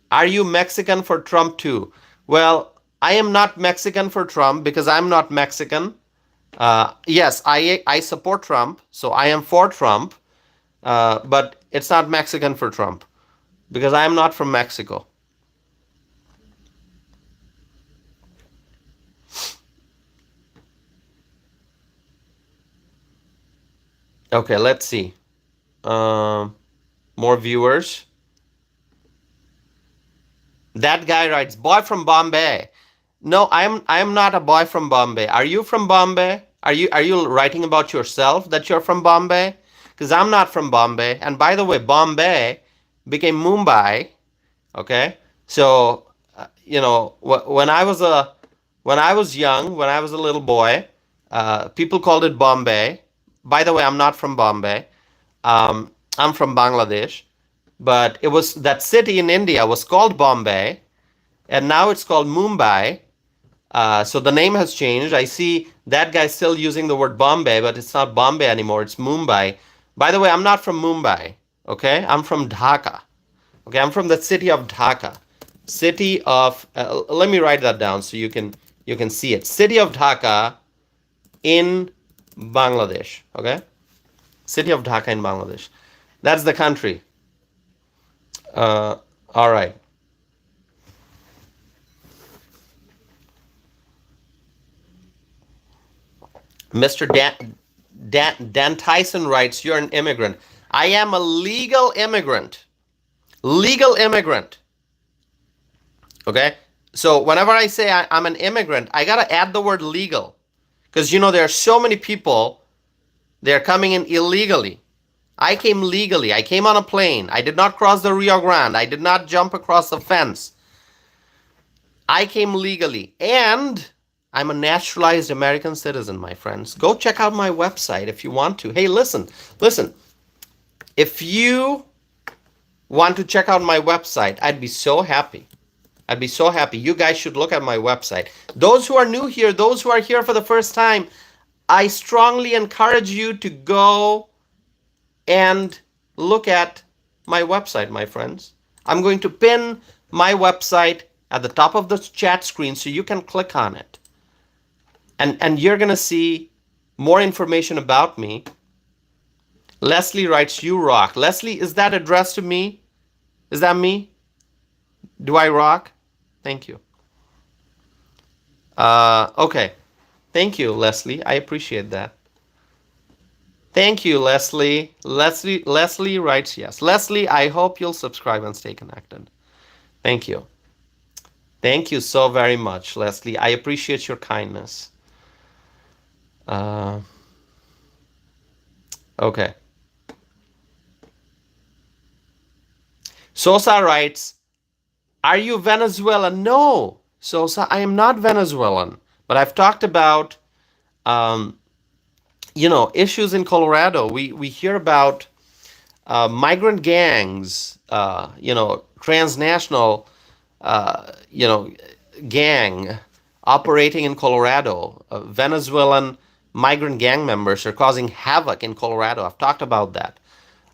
are you Mexican for Trump too? Well, I am not Mexican for Trump because I'm not Mexican. Yes, I support Trump, so I am for Trump, but it's not Mexican for Trump because I am not from Mexico. Okay, let's see. More viewers. That guy writes, boy from Bombay. No, I am not a boy from Bombay. Are you from Bombay? Are you writing about yourself that you're from Bombay? Because I'm not from Bombay. And by the way, Bombay became Mumbai. Okay, so when I was young, when I was a little boy, people called it Bombay. By the way, I'm not from Bombay. I'm from Bangladesh. But it was that city in India was called Bombay, and now it's called Mumbai. So the name has changed. I see that guy still using the word Bombay, but it's not Bombay anymore. It's Mumbai. By the way, I'm not from Mumbai. Okay, I'm from Dhaka. Okay, I'm from the city of Dhaka. City of. Let me write that down so you can see it. City of Dhaka in Bangladesh. Okay, city of Dhaka in Bangladesh. That's the country. All right. Mr. Dan Tyson writes, you're an immigrant. I am a legal immigrant. Legal immigrant. Okay? So whenever I say I'm an immigrant, I got to add the word legal. Because, there are so many people, they're coming in illegally. I came legally. I came on a plane. I did not cross the Rio Grande. I did not jump across the fence. I came legally. And I'm a naturalized American citizen, my friends. Go check out my website if you want to. Hey, listen. If you want to check out my website, I'd be so happy. You guys should look at my website. Those who are new here, those who are here for the first time, I strongly encourage you to go and look at my website, my friends. I'm going to pin my website at the top of the chat screen so you can click on it. And you're going to see more information about me. Leslie writes, you rock. Leslie, is that addressed to me? Is that me? Do I rock? Thank you. Okay. Thank you, Leslie. I appreciate that. Thank you, Leslie. Leslie writes yes. Leslie, I hope you'll subscribe and stay connected. Thank you. Thank you so very much, Leslie. I appreciate your kindness. Okay. Sosa writes, are you Venezuelan? No, Sosa, I am not Venezuelan. But I've talked about issues in Colorado. We hear about migrant gangs, transnational, gang operating in Colorado. Venezuelan migrant gang members are causing havoc in Colorado. I've talked about that.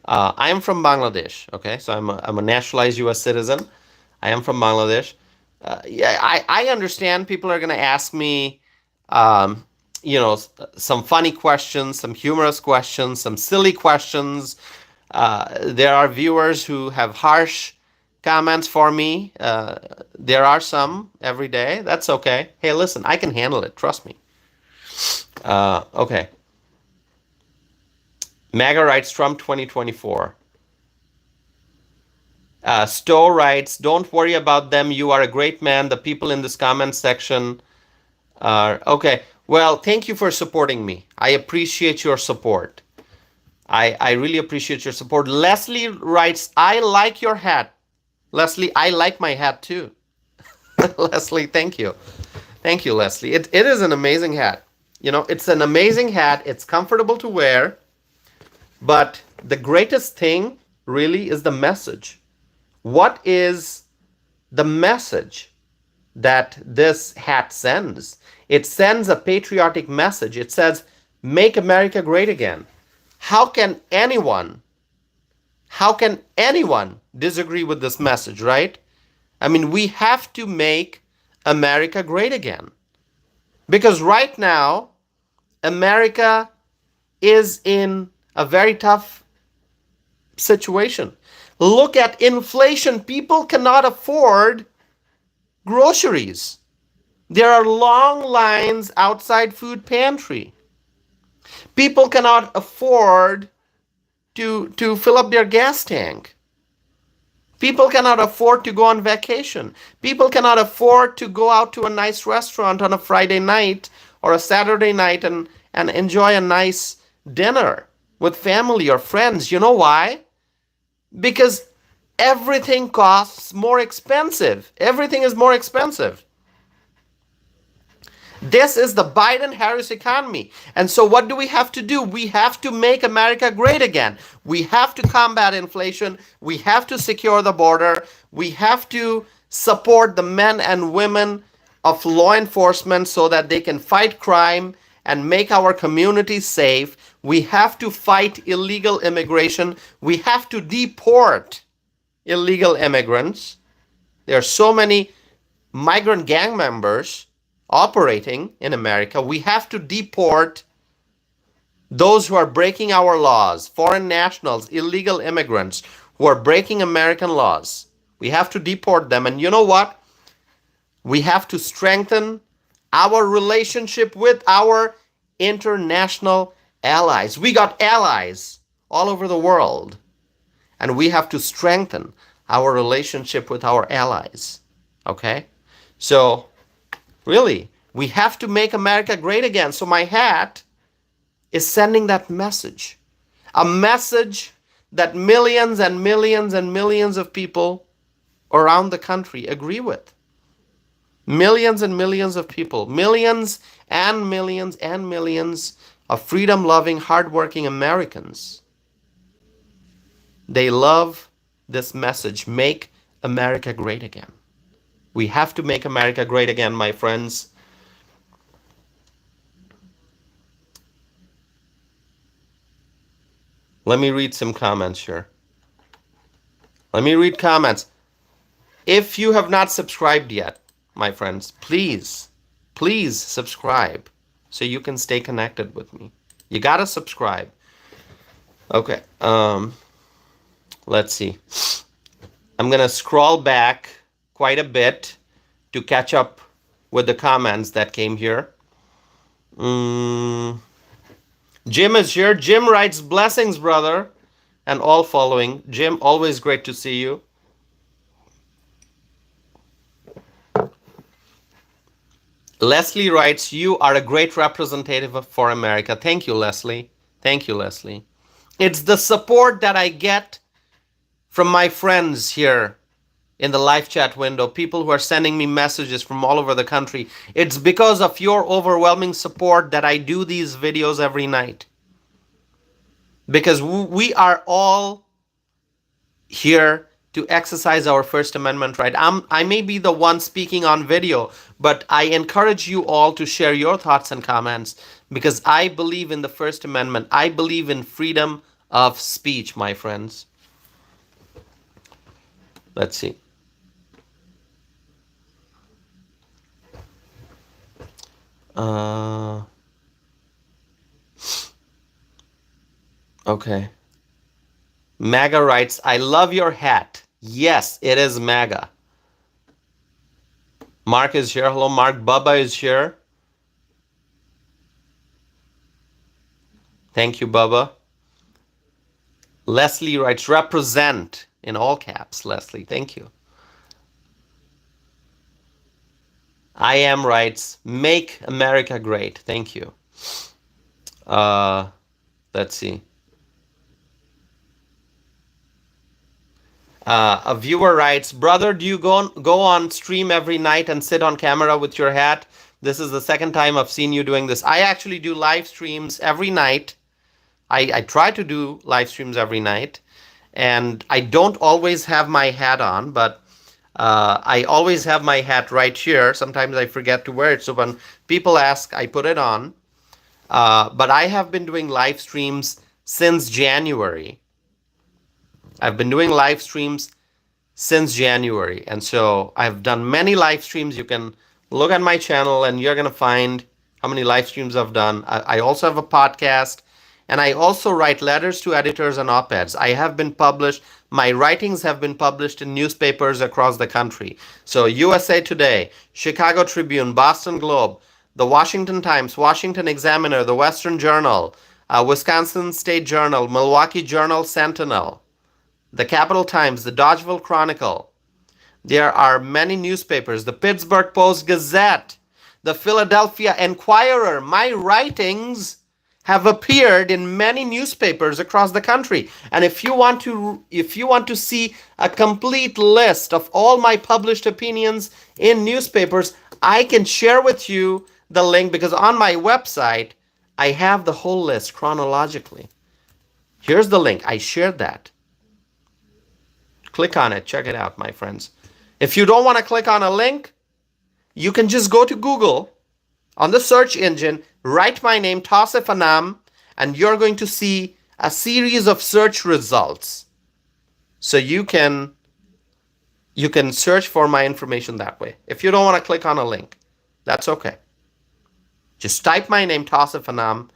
I am from Bangladesh. Okay, so I'm a naturalized U.S. citizen. I am from Bangladesh. I understand people are going to ask me, some funny questions, some humorous questions, some silly questions. There are viewers who have harsh comments for me. There are some every day. That's okay. Hey, listen, I can handle it. Trust me. Okay. MAGA writes Trump 2024. Stowe writes, don't worry about them. You are a great man. The people in this comment section are okay. Well, thank you for supporting me. I appreciate your support. I really appreciate your support. Leslie writes, I like your hat. Leslie, I like my hat too. Leslie, thank you. Thank you, Leslie. It is an amazing hat. It's an amazing hat. It's comfortable to wear. But the greatest thing really is the message. What is the message that this hat sends? It sends a patriotic message. It says, make America great again. How can anyone disagree with this message, right? I mean, we have to make America great again. Because right now, America is in a very tough situation. Look at inflation. People cannot afford groceries. There are long lines outside food pantry. People cannot afford to fill up their gas tank. People cannot afford to go on vacation. People cannot afford to go out to a nice restaurant on a Friday night or a Saturday night and enjoy a nice dinner with family or friends. You know why? Because everything costs more expensive. Everything is more expensive. This is the Biden-Harris economy. And so what do we have to do? We have to make America great again. We have to combat inflation. We have to secure the border. We have to support the men and women of law enforcement so that they can fight crime and make our communities safe. We have to fight illegal immigration. We have to deport illegal immigrants. There are so many migrant gang members operating in America. We have to deport those who are breaking our laws, foreign nationals, illegal immigrants who are breaking American laws. We have to deport them. And you know what? We have to strengthen our relationship with our international allies. We got allies all over the world. And we have to strengthen our relationship with our allies. Okay? So, really, we have to make America great again. So my hat is sending that message. A message that millions and millions and millions of people around the country agree with. Millions and millions of people. Millions and millions and millions of freedom-loving, hardworking Americans. They love this message. Make America great again. We have to make America great again, my friends. Let me read some comments here. Let me read comments. If you have not subscribed yet, my friends, please subscribe so you can stay connected with me. You gotta subscribe. Okay, let's see. I'm gonna scroll back quite a bit to catch up with the comments that came here. Jim is here. Jim writes, blessings, brother, and all following. Jim, always great to see you. Leslie writes, you are a great representative for America. Thank you, Leslie. Thank you, Leslie. It's the support that I get from my friends here in the live chat window, people who are sending me messages from all over the country. It's because of your overwhelming support that I do these videos every night. Because we are all here to exercise our First Amendment right. I may be the one speaking on video, but I encourage you all to share your thoughts and comments because I believe in the First Amendment. I believe in freedom of speech, my friends. Let's see. Okay. MAGA writes, I love your hat. Yes, it is MAGA. Mark is here. Hello, Mark. Bubba is here. Thank you, Bubba. Leslie writes, represent in all caps. Leslie, thank you. I am writes, make America great. Thank you. Let's see. A viewer writes, brother, do you go on stream every night and sit on camera with your hat? This is the second time I've seen you doing this. I actually do live streams every night. I try to do live streams every night. And I don't always have my hat on, but I always have my hat right here. Sometimes I forget to wear it. So when people ask, I put it on. But I have been doing live streams since January. I've been doing live streams since January. And so I've done many live streams. You can look at my channel and you're going to find how many live streams I've done. I also have a podcast, and I also write letters to editors and op-eds. I have been published. My writings have been published in newspapers across the country. So USA Today, Chicago Tribune, Boston Globe, the Washington Times, Washington Examiner, the Western Journal, Wisconsin State Journal, Milwaukee Journal Sentinel, the Capital Times, the Dodgeville Chronicle. There are many newspapers, the Pittsburgh Post-Gazette, the Philadelphia Inquirer. My writings have appeared in many newspapers across the country. And if you want to see a complete list of all my published opinions in newspapers, I can share with you the link, because on my website I have the whole list chronologically. Here's the link. I shared that. Click on it. Check it out, my friends. If you don't want to click on a link, you can just go to Google on the search engine, write my name, Tausif Anam, and you're going to see a series of search results. So you can search for my information that way. If you don't want to click on a link, that's okay. Just type my name, Tausif Anam,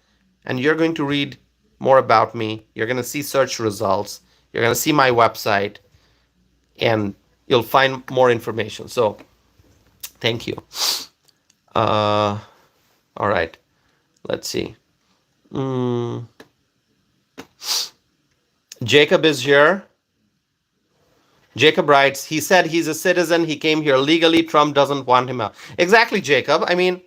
and you're going to read more about me. You're going to see search results. You're going to see my website, and you'll find more information. So thank you. All right. Let's see. Jacob is here. Jacob writes, he said he's a citizen. He came here legally. Trump doesn't want him out. Exactly, Jacob. I mean,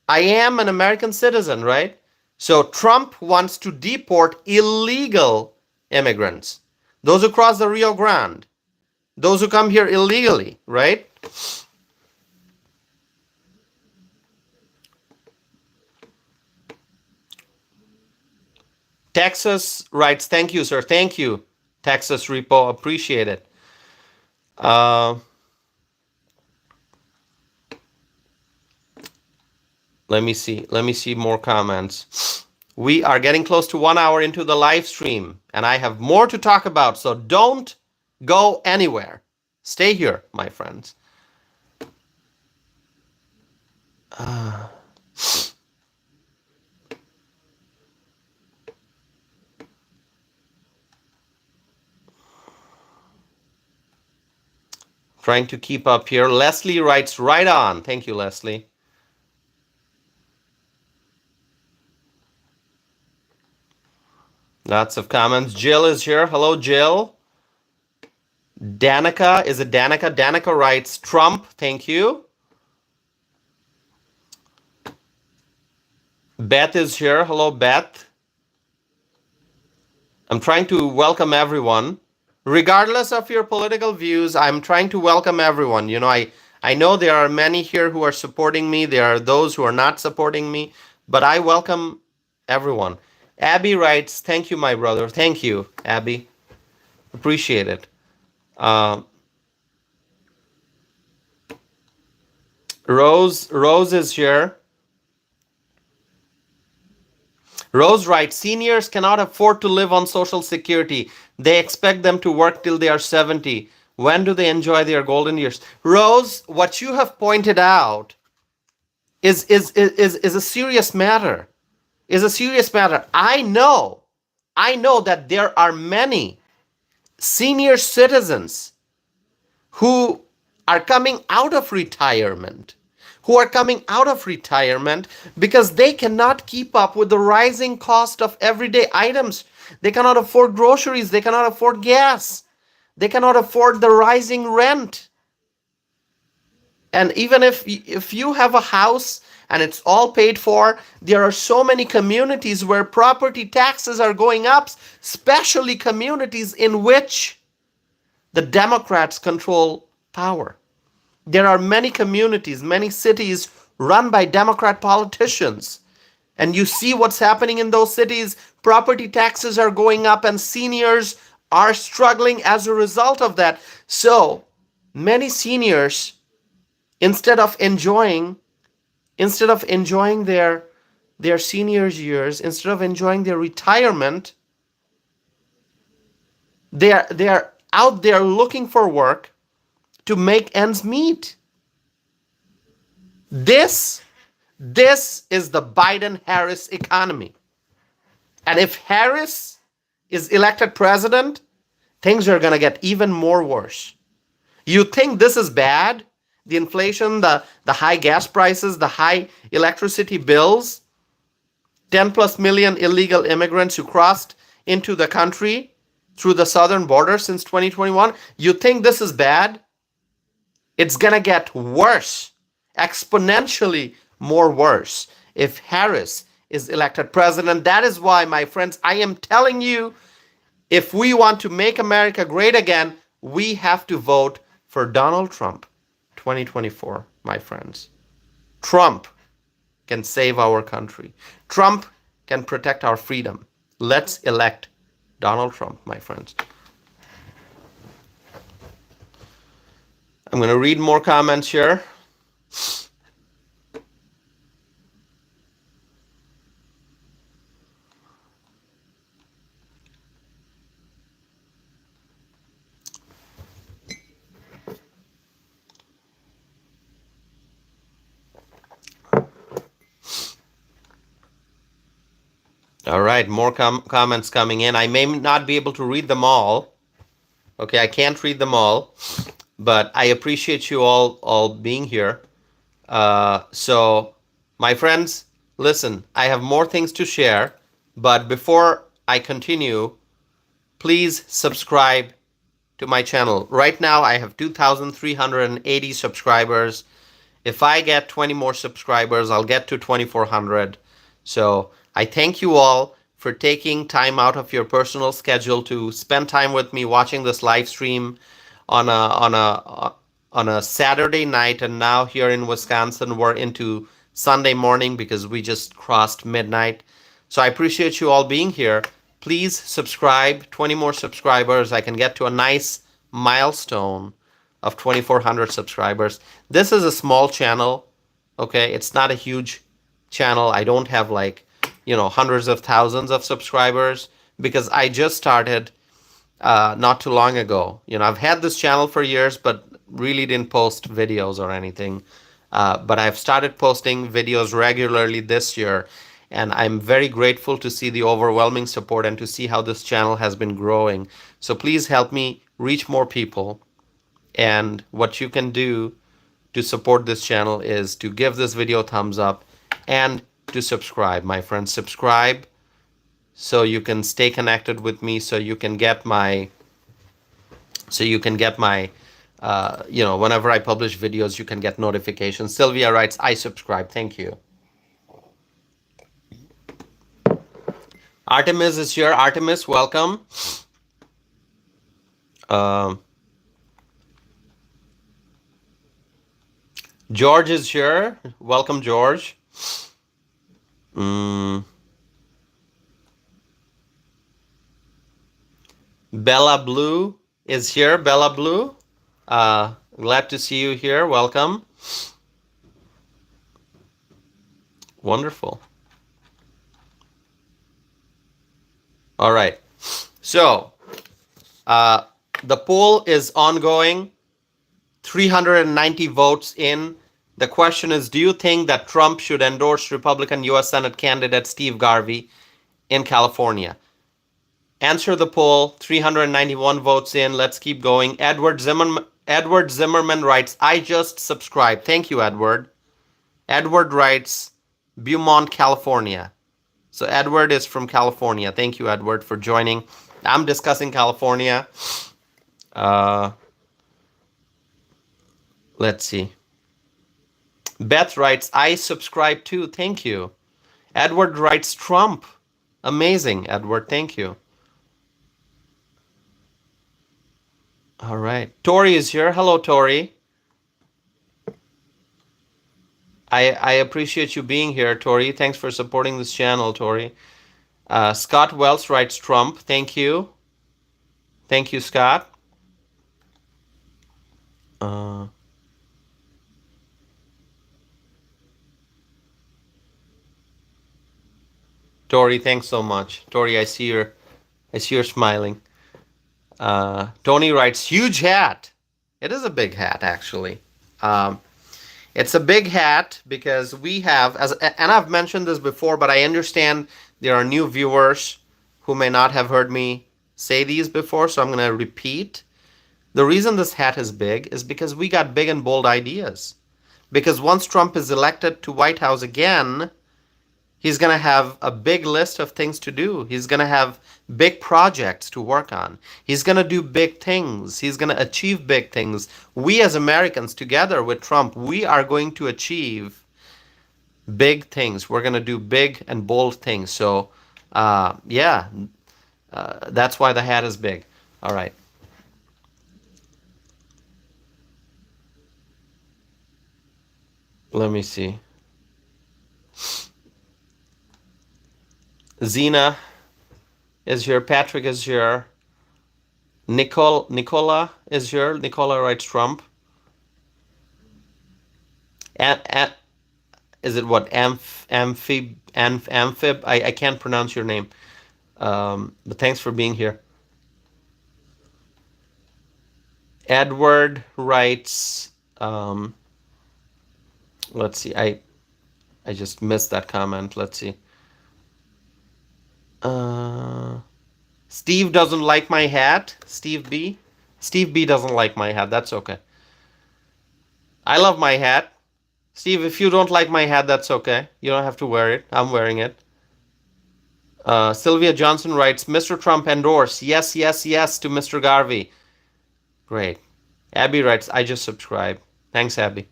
I am an American citizen, right? So Trump wants to deport illegal immigrants, those who cross the Rio Grande, those who come here illegally, right? Texas writes, thank you, sir. Thank you, Texas Repo. Appreciate it. Let me see more comments. We are getting close to 1 hour into the live stream, and I have more to talk about, so don't go anywhere. Stay here, my friends. Trying to keep up here. Leslie writes, right on. Thank you, Leslie. Lots of comments. Jill is here. Hello, Jill. Danica, is it Danica? Danica writes, Trump, thank you. Beth is here. Hello, Beth. I'm trying to welcome everyone. Regardless of your political views, I'm trying to welcome everyone. You know, I know there are many here who are supporting me. There are those who are not supporting me, but I welcome everyone. Abby writes, thank you, my brother. Thank you, Abby. Appreciate it. Rose is here. Rose writes, seniors cannot afford to live on Social Security. They expect them to work till they are 70. When do they enjoy their golden years? Rose, what you have pointed out is a serious matter. I know I know that there are many senior citizens who are coming out of retirement, because they cannot keep up with the rising cost of everyday items. They cannot afford groceries, they cannot afford gas, they cannot afford the rising rent. And even if you have a house and it's all paid for, there are so many communities where property taxes are going up, especially communities in which the Democrats control power. There are many communities, many cities run by Democrat politicians. And you see what's happening in those cities. Property taxes are going up and seniors are struggling as a result of that. So many seniors, instead of enjoying their seniors years, instead of enjoying their retirement, they're out there looking for work to make ends meet. This is the Biden-Harris economy. And if Harris is elected president, things are going to get even more worse. You think this is bad? The inflation, the high gas prices, the high electricity bills, 10 plus million illegal immigrants who crossed into the country through the southern border since 2021. You think this is bad? It's going to get worse, exponentially more worse, if Harris is elected president. That is why, my friends, I am telling you, if we want to make America great again, we have to vote for Donald Trump 2024, my friends. Trump can save our country. Trump can protect our freedom. Let's elect Donald Trump, my friends. I'm going to read more comments here. All right, more comments coming in. I may not be able to read them all. Okay, I can't read them all, but I appreciate you all being here. So, my friends, listen, I have more things to share, but before I continue, please subscribe to my channel. Right now, I have 2,380 subscribers. If I get 20 more subscribers, I'll get to 2,400. So I thank you all for taking time out of your personal schedule to spend time with me watching this live stream on a Saturday night. And now here in Wisconsin, we're into Sunday morning because we just crossed midnight. So I appreciate you all being here. Please subscribe. 20 more subscribers. I can get to a nice milestone of 2,400 subscribers. This is a small channel. Okay, it's not a huge channel. I don't have hundreds of thousands of subscribers because I just started not too long ago. I've had this channel for years, but really didn't post videos or anything. But I've started posting videos regularly this year, and I'm very grateful to see the overwhelming support and to see how this channel has been growing. So please help me reach more people. And what you can do to support this channel is to give this video a thumbs up and to subscribe, my friends. Subscribe so you can stay connected with me, so you can get my whenever I publish videos, you can get notifications. Sylvia writes, I subscribe. Thank you. Artemis is here. Artemis, welcome. George is here. Welcome, George. Bella Blue is here. Bella Blue, glad to see you here. Welcome. Wonderful. All right. So, the poll is ongoing. 390 votes in. The question is, do you think that Trump should endorse Republican U.S. Senate candidate Steve Garvey in California? Answer the poll. 391 votes in. Let's keep going. Edward Zimmerman writes, I just subscribed. Thank you, Edward. Edward writes, Beaumont, California. So Edward is from California. Thank you, Edward, for joining. I'm discussing California. Let's see. Beth writes, I subscribe too. Thank you. Edward writes, Trump. Amazing, Edward. Thank you. All right. Tori is here. Hello, Tori. I appreciate you being here, Tori. Thanks for supporting this channel, Tori. Scott Wells writes Trump. Thank you. Thank you, Scott. Tori, thanks so much. Tori, I see you're smiling. Tony writes, huge hat. It is a big hat, actually. It's a big hat because we have, and I've mentioned this before, but I understand there are new viewers who may not have heard me say these before, so I'm going to repeat. The reason this hat is big is because we got big and bold ideas. Because once Trump is elected to White House again, he's going to have a big list of things to do. He's going to have big projects to work on. He's going to do big things. He's going to achieve big things. We as Americans, together with Trump, we are going to achieve big things. We're going to do big and bold things. So, yeah, that's why the hat is big. All right. Let me see. Zena is here. Patrick is here. Nicola is here. Nicola writes Trump. Is it what? Amphib? I can't pronounce your name. But thanks for being here. Edward writes, let's see. I just missed that comment. Let's see. Steve doesn't like my hat. Steve B. Steve B doesn't like my hat. That's okay. I love my hat. Steve, if you don't like my hat, that's okay. You don't have to wear it. I'm wearing it. Sylvia Johnson writes, Mr. Trump endorse. Yes, yes, yes to Mr. Garvey. Great. Abby writes, I just subscribed. Thanks, Abby.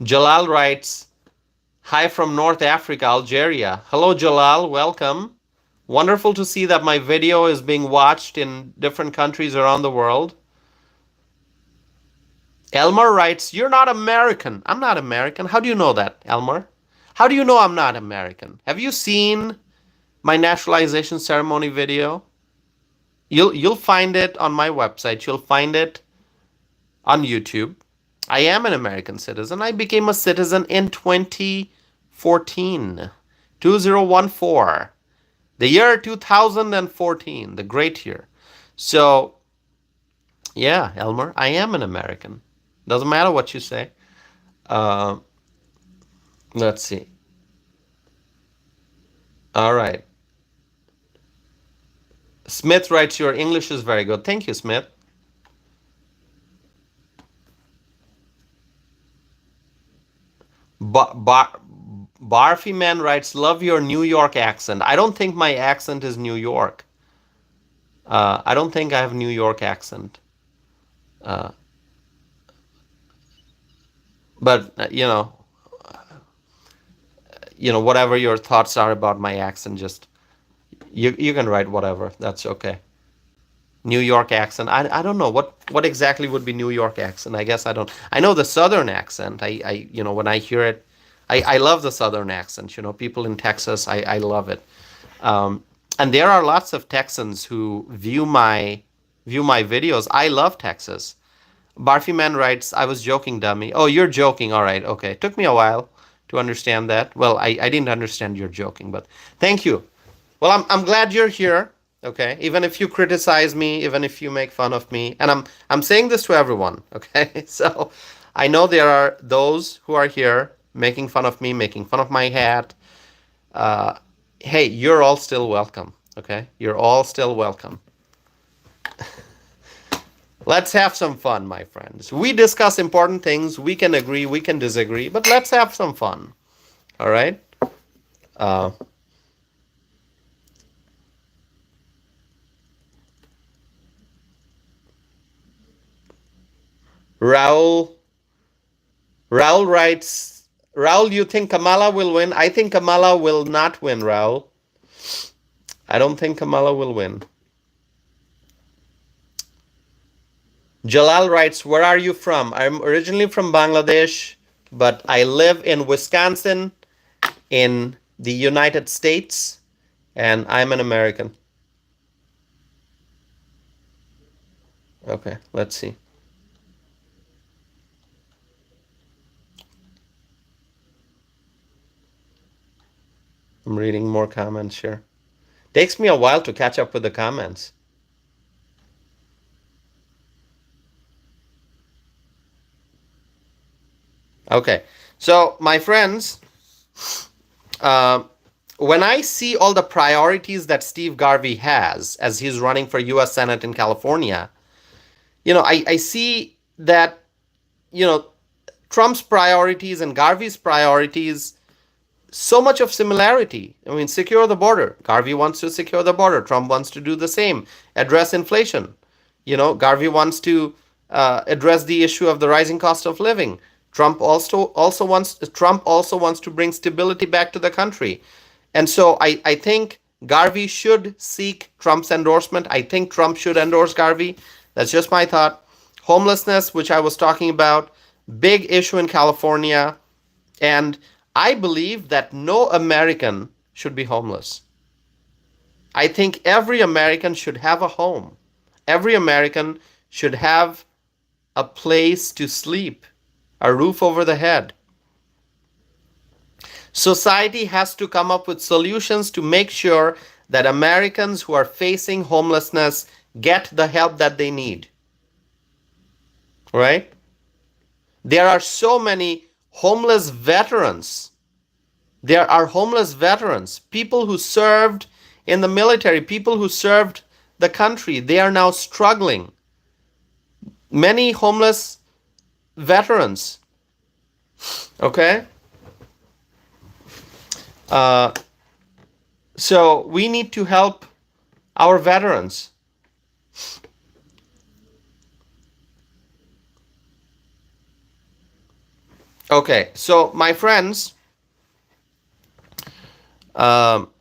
Jalal writes, hi from North Africa, Algeria. Hello, Jalal. Welcome. Wonderful to see that my video is being watched in different countries around the world. Elmer writes, you're not American. I'm not American. How do you know that, Elmer? How do you know I'm not American? Have you seen my naturalization ceremony video? You'll find it on my website. You'll find it on YouTube. I am an American citizen. I became a citizen in 2014. 2014. The year 2014. The great year. So, yeah, Elmer, I am an American. Doesn't matter what you say. Let's see. All right. Smith writes, your English is very good. Thank you, Smith. Barfy Man writes, love your New York accent. I don't think my accent is New York. I don't think I have New York accent. But, you know, whatever your thoughts are about my accent, just, you can write whatever. That's okay. New York accent. I don't know. What exactly would be New York accent? I guess I don't. I know the Southern accent. When I hear it, I love the Southern accent. People in Texas, I love it. And there are lots of Texans who view my videos. I love Texas. Barfy Man writes, I was joking, dummy. Oh, you're joking. All right. Okay. It took me a while to understand that. Well, I didn't understand you're joking, but thank you. Well, I'm glad you're here. Okay. Even if you criticize me, even if you make fun of me, and I'm saying this to everyone. Okay. So I know there are those who are here making fun of me, making fun of my hat. Hey, you're all still welcome. Okay? You're all still welcome. Let's have some fun, my friends. We discuss important things. We can agree, we can disagree, but let's have some fun. All right? Uh, Raul Raul writes, Raul, you think Kamala will win? I think Kamala will not win, Raul. I don't think Kamala will win. Jalal writes, where are you from? I'm originally from Bangladesh, but I live in Wisconsin in the United States, and I'm an American. Okay, let's see. I'm reading more comments here. Takes me a while to catch up with the comments. Okay, so my friends, when I see all the priorities that Steve Garvey has as he's running for U.S. Senate in California, I see that, Trump's priorities and Garvey's priorities, so much of similarity. I mean, secure the border. Garvey wants to secure the border. Trump wants to do the same. Address inflation. Garvey wants to address the issue of the rising cost of living. Trump also wants to bring stability back to the country. And so I think Garvey should seek Trump's endorsement. I think Trump should endorse Garvey. That's just my thought. Homelessness, which I was talking about, big issue in California. And I believe that no American should be homeless. I think every American should have a home. Every American should have a place to sleep, a roof over the head. Society has to come up with solutions to make sure that Americans who are facing homelessness get the help that they need. Right? There are so many homeless veterans. There are homeless veterans, people who served in the military, people who served the country. They are now struggling. Many homeless veterans. Okay? So we need to help our veterans. Okay, so my friends, Garvey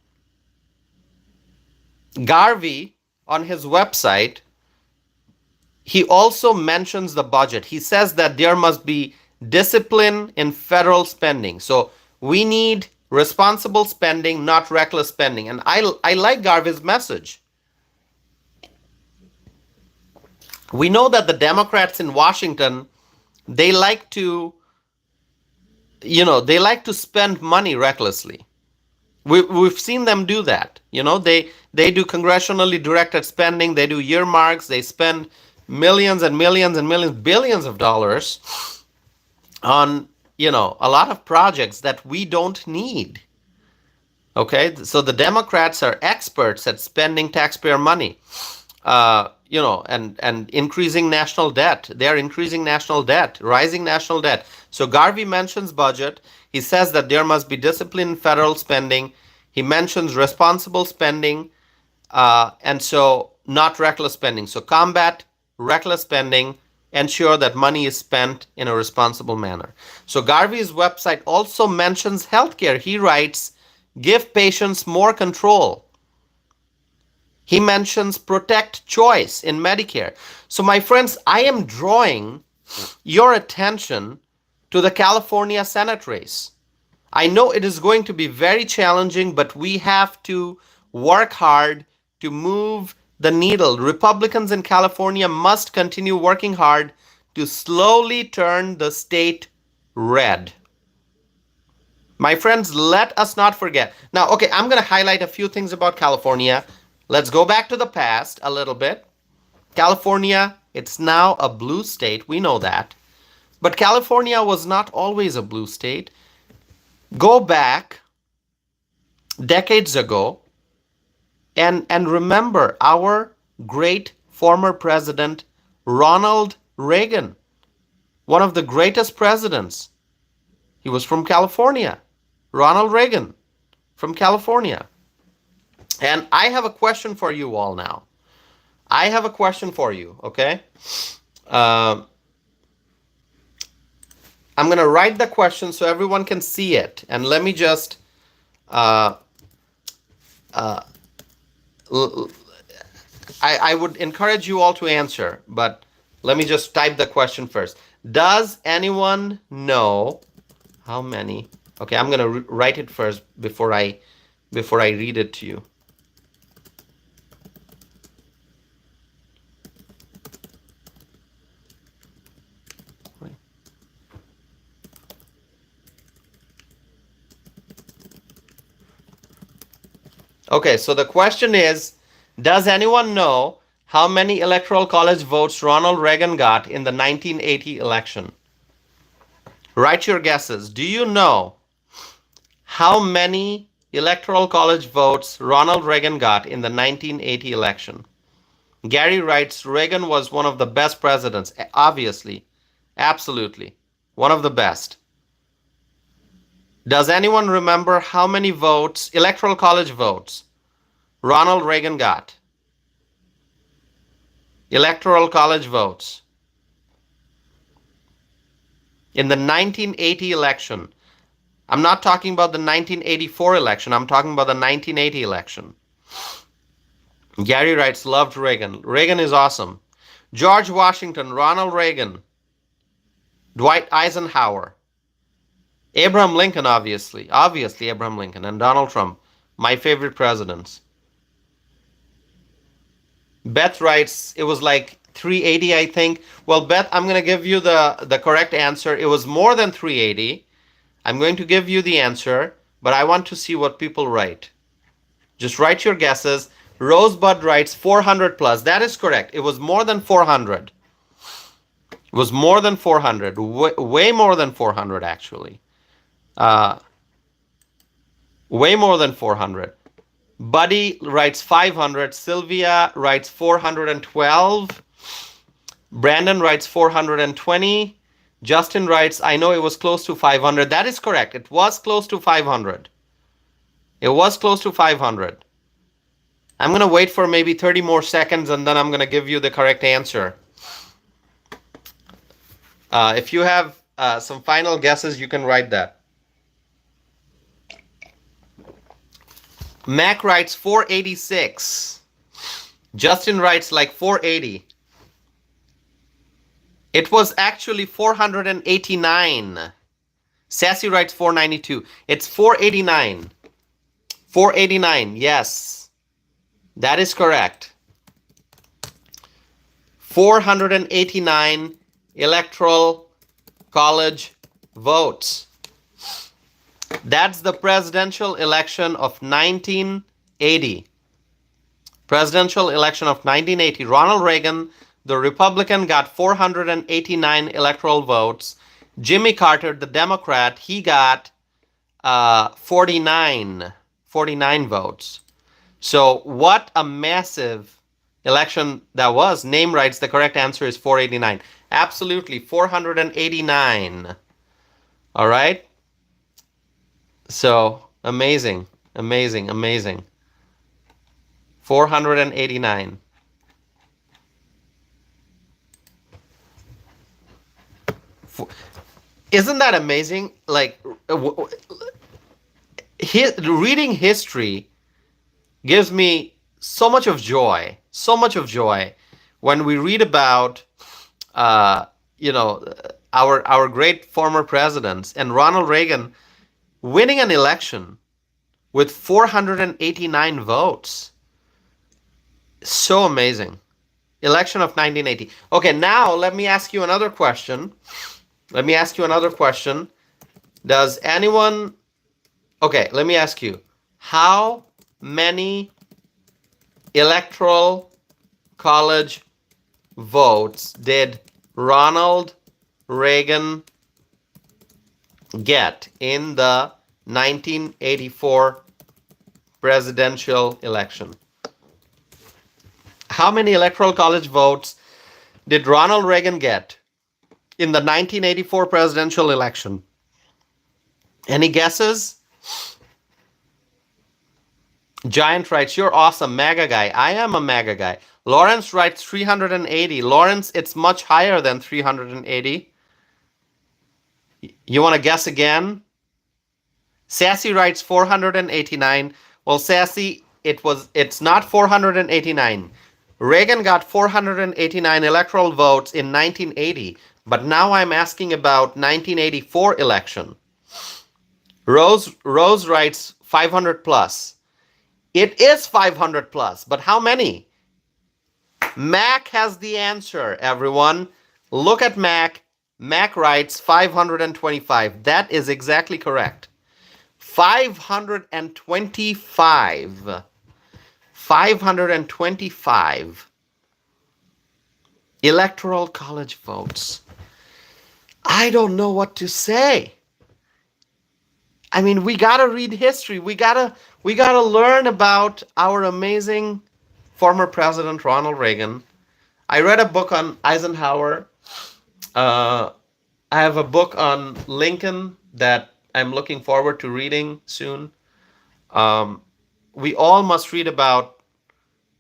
on his website, he also mentions the budget. He says that there must be discipline in federal spending. So we need responsible spending, not reckless spending. And I like Garvey's message. We know that the Democrats in Washington, they like to spend money recklessly. We've seen them do that. They do congressionally directed spending. They do earmarks. They spend millions and millions and millions, billions of dollars on, a lot of projects that we don't need. Okay, so the Democrats are experts at spending taxpayer money, and increasing national debt. They are increasing national debt, rising national debt. So Garvey mentions budget. He says that there must be discipline in federal spending. He mentions responsible spending, and so not reckless spending. So combat reckless spending, ensure that money is spent in a responsible manner. So Garvey's website also mentions healthcare. He writes, give patients more control. He mentions protect choice in Medicare. So my friends, I am drawing your attention to the California Senate race. I know it is going to be very challenging, but we have to work hard to move the needle. Republicans in California must continue working hard to slowly turn the state red. My friends, let us not forget. Now, okay, I'm going to highlight a few things about California. Let's go back to the past a little bit. California, it's now a blue state. We know that. But California was not always a blue state. Go back decades ago. And remember our great former president, Ronald Reagan, one of the greatest presidents. He was from California. Ronald Reagan from California. And I have a question for you all now. I have a question for you, okay? I'm going to write the question so everyone can see it. And let me just I would encourage you all to answer, but let me just type the question first. Does anyone know how many? Okay, I'm going to write it first before I read it to you. Okay, so the question is, does anyone know how many electoral college votes Ronald Reagan got in the 1980 election? Write your guesses. Do you know how many electoral college votes Ronald Reagan got in the 1980 election? Gary writes, Reagan was one of the best presidents. Obviously. Absolutely. One of the best. Does anyone remember how many votes, electoral college votes, Ronald Reagan got? Electoral college votes. In the 1980 election. I'm not talking about the 1984 election. I'm talking about the 1980 election. Gary writes, loved Reagan. Reagan is awesome. George Washington, Ronald Reagan, Dwight Eisenhower, Abraham Lincoln, obviously Abraham Lincoln, and Donald Trump, my favorite presidents. Beth writes, it was like 380, I think. Well, Beth, I'm going to give you the correct answer. It was more than 380. I'm going to give you the answer, but I want to see what people write. Just write your guesses. Rosebud writes 400 plus. That is correct. It was more than 400. It was more than 400. Way more than 400, actually. Way more than 400. Buddy writes 500. Sylvia writes 412. Brandon writes 420. Justin writes, I know it was close to 500. That is correct. It was close to 500. It was close to 500. I'm going to wait for maybe 30 more seconds and then I'm going to give you the correct answer. If you have some final guesses, you can write that. Mac writes 486. Justin writes like 480. It was actually 489. Sassy writes 492. It's 489. 489, yes. That is correct. 489 electoral college votes. That's the presidential election of 1980. Presidential election of 1980. Ronald Reagan, the Republican, got 489 electoral votes. Jimmy Carter, the Democrat, he got 49 votes. So what a massive election that was. Name writes, the correct answer is 489. Absolutely, 489. All right? So, amazing, amazing, amazing. 489. Isn't that amazing? Like, reading history gives me so much of joy when we read about, our great former presidents and Ronald Reagan winning an election with 489 votes. So amazing. Election of 1980. Okay, now let me ask you another question. Does anyone... Okay, let me ask you. How many electoral college votes did Ronald Reagan get in the 1984 presidential election. How many electoral college votes did Ronald Reagan get in the 1984 presidential election? Any guesses? Giant writes, you're awesome, MAGA guy. I am a MAGA guy. Lawrence writes 380. Lawrence, it's much higher than 380. You want to guess again? Sassy writes 489. Well, Sassy, it's not 489. Reagan got 489 electoral votes in 1980, but now I'm asking about 1984 election. Rose writes 500 plus. It is 500 plus, but how many? Mac has the answer, everyone. Look at Mac. Mac writes 525. That is exactly correct. 525. 525 electoral college votes. I don't know what to say. I mean, we gotta read history. We gotta learn about our amazing former President Ronald Reagan. I read a book on Eisenhower. I have a book on Lincoln that I'm looking forward to reading soon. We all must read about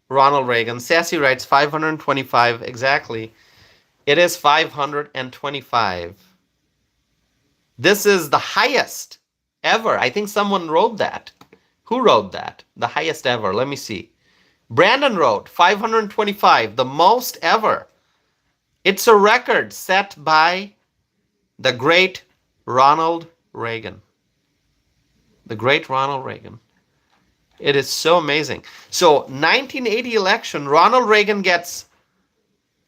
Ronald Reagan. Sassy writes 525. Exactly. It is 525. This is the highest ever. I think someone wrote that. Who wrote that? The highest ever. Let me see. Brandon wrote 525, the most ever. It's a record set by the great Ronald Reagan. The great Ronald Reagan. It is so amazing. So 1980 election, Ronald Reagan gets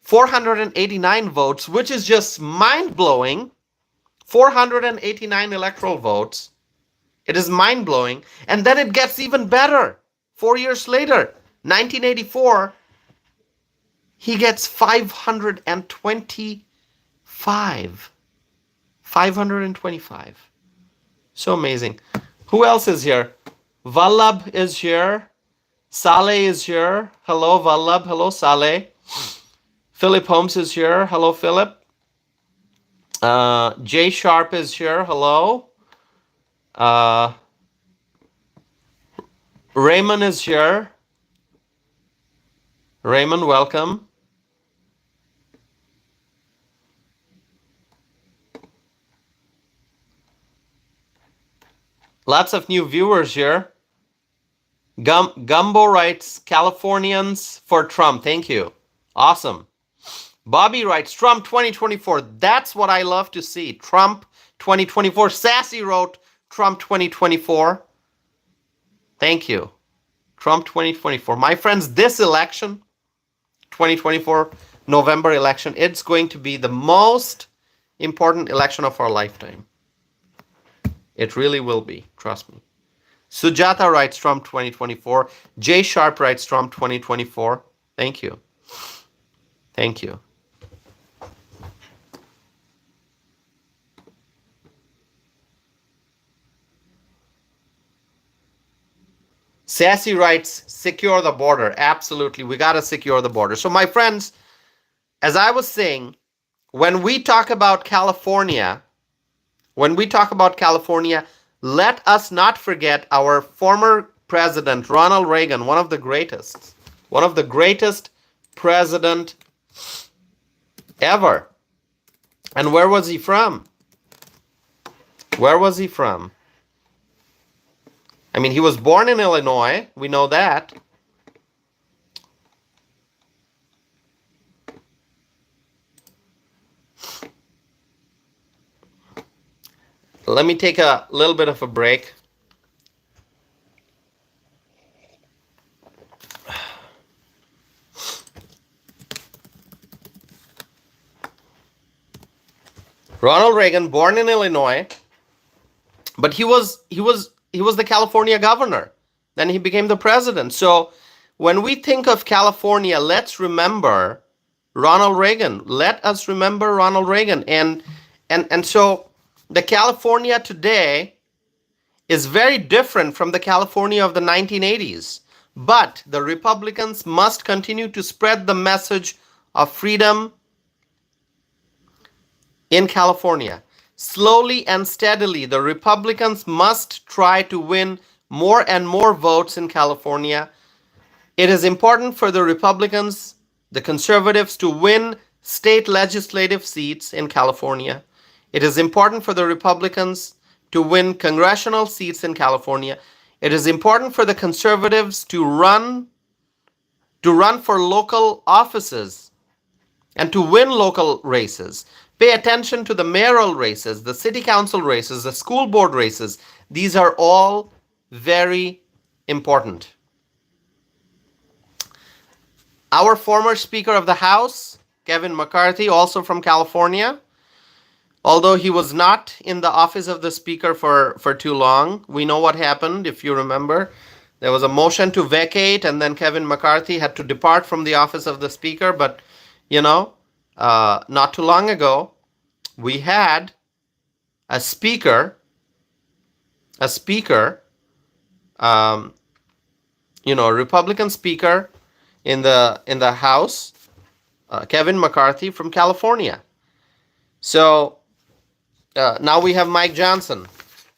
489 votes, which is just mind-blowing. 489 electoral votes. It is mind-blowing. And then it gets even better. 4 years later, 1984, he gets 525. 525. So amazing. Who else is here? Vallabh is here. Saleh is here. Hello, Vallabh. Hello, Saleh. Philip Holmes is here. Hello, Philip. Jay Sharp is here. Hello. Raymond is here. Raymond, welcome. Lots of new viewers here. Gumbo writes, Californians for Trump. Thank you. Awesome. Bobby writes, Trump 2024. That's what I love to see. Trump 2024. Sassy wrote, Trump 2024. Thank you. Trump 2024. My friends, this election, 2024 November election, it's going to be the most important election of our lifetime. It really will be. Trust me. Sujata writes Trump 2024. Jay Sharp writes Trump 2024. Thank you. Thank you. Sassy writes, secure the border. Absolutely. We got to secure the border. So my friends, as I was saying, when we talk about California, let us not forget our former president, Ronald Reagan, one of the greatest president ever. And where was he from? Where was he from? I mean, he was born in Illinois. We know that. Let me take a little bit of a break. Ronald Reagan, born in Illinois, but he was the California governor. Then he became the president. So when we think of California, let's remember Ronald Reagan. Let us remember Ronald Reagan. And so the California today is very different from the California of the 1980s. But the Republicans must continue to spread the message of freedom in California. Slowly and steadily, the Republicans must try to win more and more votes in California. It is important for the Republicans, the conservatives, to win state legislative seats in California. It is important for the Republicans to win congressional seats in California. It is important for the conservatives to run for local offices and to win local races. Pay attention to the mayoral races, the city council races, the school board races. These are all very important. Our former Speaker of the House, Kevin McCarthy, also from California, although he was not in the office of the Speaker for too long, we know what happened, if you remember. There was a motion to vacate, and then Kevin McCarthy had to depart from the office of the Speaker. But, not too long ago, we had a Speaker, a Republican Speaker in the House, Kevin McCarthy from California. So now we have Mike Johnson.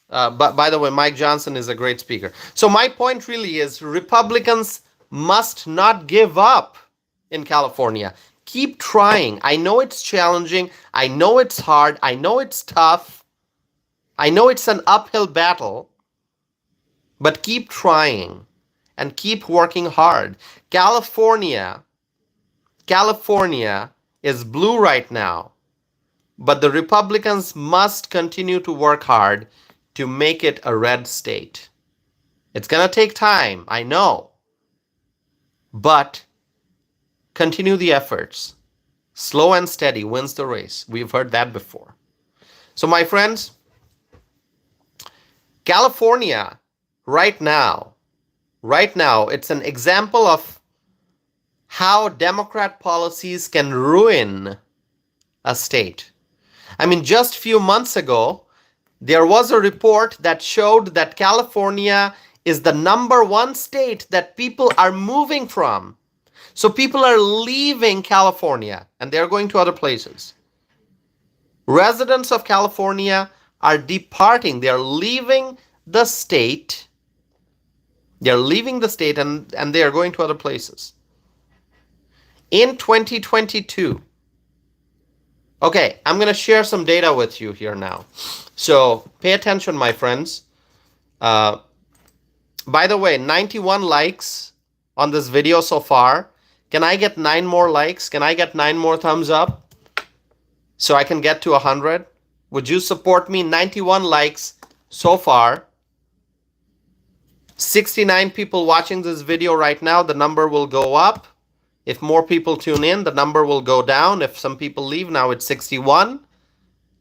But by the way, Mike Johnson is a great speaker. So my point really is Republicans must not give up in California. Keep trying. I know it's challenging. I know it's hard. I know it's tough. I know it's an uphill battle. But keep trying and keep working hard. California is blue right now. But the Republicans must continue to work hard to make it a red state. It's going to take time, I know. But continue the efforts. Slow and steady wins the race. We've heard that before. So my friends, California right now, it's an example of how Democrat policies can ruin a state. I mean, just a few months ago, there was a report that showed that California is the #1 state that people are moving from. So people are leaving California and they're going to other places. Residents of California are departing. They're leaving the state. They're leaving the state and they are going to other places. In 2022, okay, I'm going to share some data with you here now. So pay attention, my friends. By the way, 91 likes on this video so far. Can I get 9 more likes? Can I get 9 more thumbs up so I can get to 100? Would you support me? 91 likes so far. 69 people watching this video right now. The number will go up. If more people tune in, the number will go down. If some people leave, now it's 61.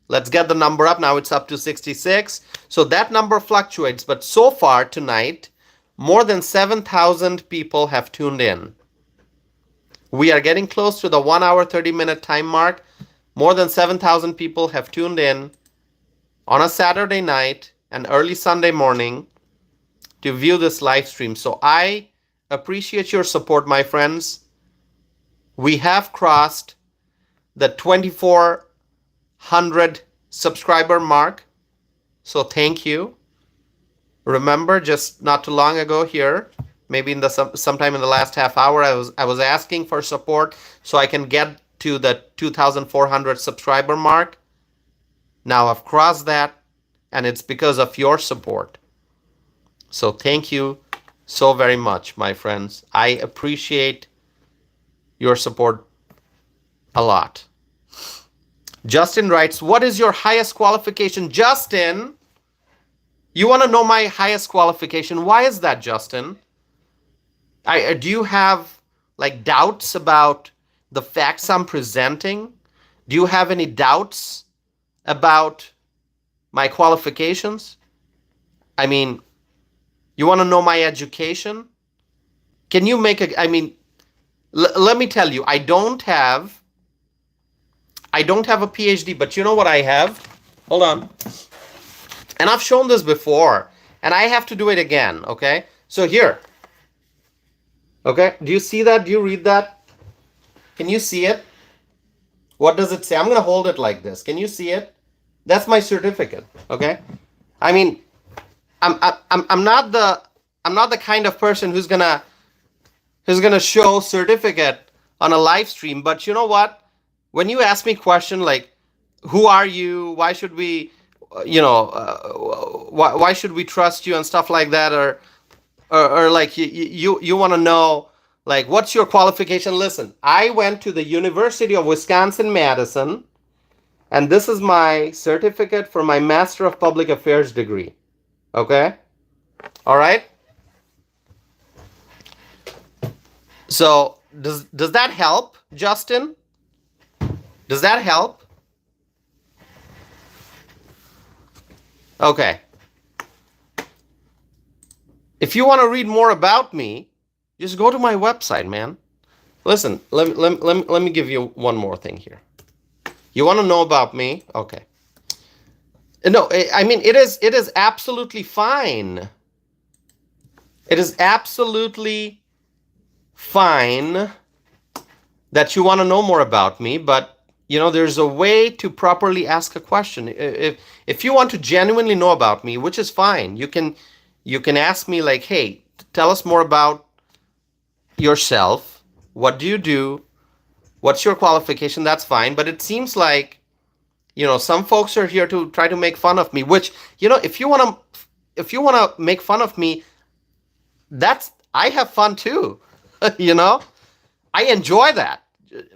Let's get the number up. Now it's up to 66. So that number fluctuates. But so far tonight, more than 7,000 people have tuned in. We are getting close to the 1 hour, 30-minute time mark. More than 7,000 people have tuned in on a Saturday night and early Sunday morning to view this live stream. So I appreciate your support, my friends. We have crossed the 2,400 subscriber mark. So thank you. Remember, just not too long ago here, maybe in sometime in the last half hour, I was asking for support so I can get to the 2,400 subscriber mark. Now I've crossed that, and it's because of your support. So thank you so very much, my friends. I appreciate your support a lot. Justin writes, what is your highest qualification? Justin, you want to know my highest qualification? Why is that, Justin? Do you have doubts about the facts I'm presenting? Do you have any doubts about my qualifications? I mean, you want to know my education? Can you make let me tell you, I don't have a PhD, but you know what I have? Hold on. And I've shown this before. and I have to do it again, okay? So here, okay, do you see that? Do you read that? Can you see it? What does it say? I'm going to hold it like this. Can you see it? That's my certificate, okay? I mean, I'm not the kind of person who's gonna show certificate on a live stream. But you know what? When you ask me question like, "Who are you? Why should we, why should we trust you?" and stuff like that, or like you want to know like what's your qualification? Listen, I went to the University of Wisconsin-Madison, and this is my certificate for my Master of Public Affairs degree. Okay? All right? So, does that help, Justin? Does that help? Okay. If you want to read more about me, just go to my website, man. Listen, let me give you one more thing here. You want to know about me? Okay. No, I mean, it is absolutely fine. It is absolutely fine that you want to know more about me, but there's a way to properly ask a question. If you want to genuinely know about me, which is fine, you can ask me like, "Hey, tell us more about yourself. What do you do? What's your qualification?" That's fine. But it seems like some folks are here to try to make fun of me, which, if you want to make fun of me, I have fun too. I enjoy that.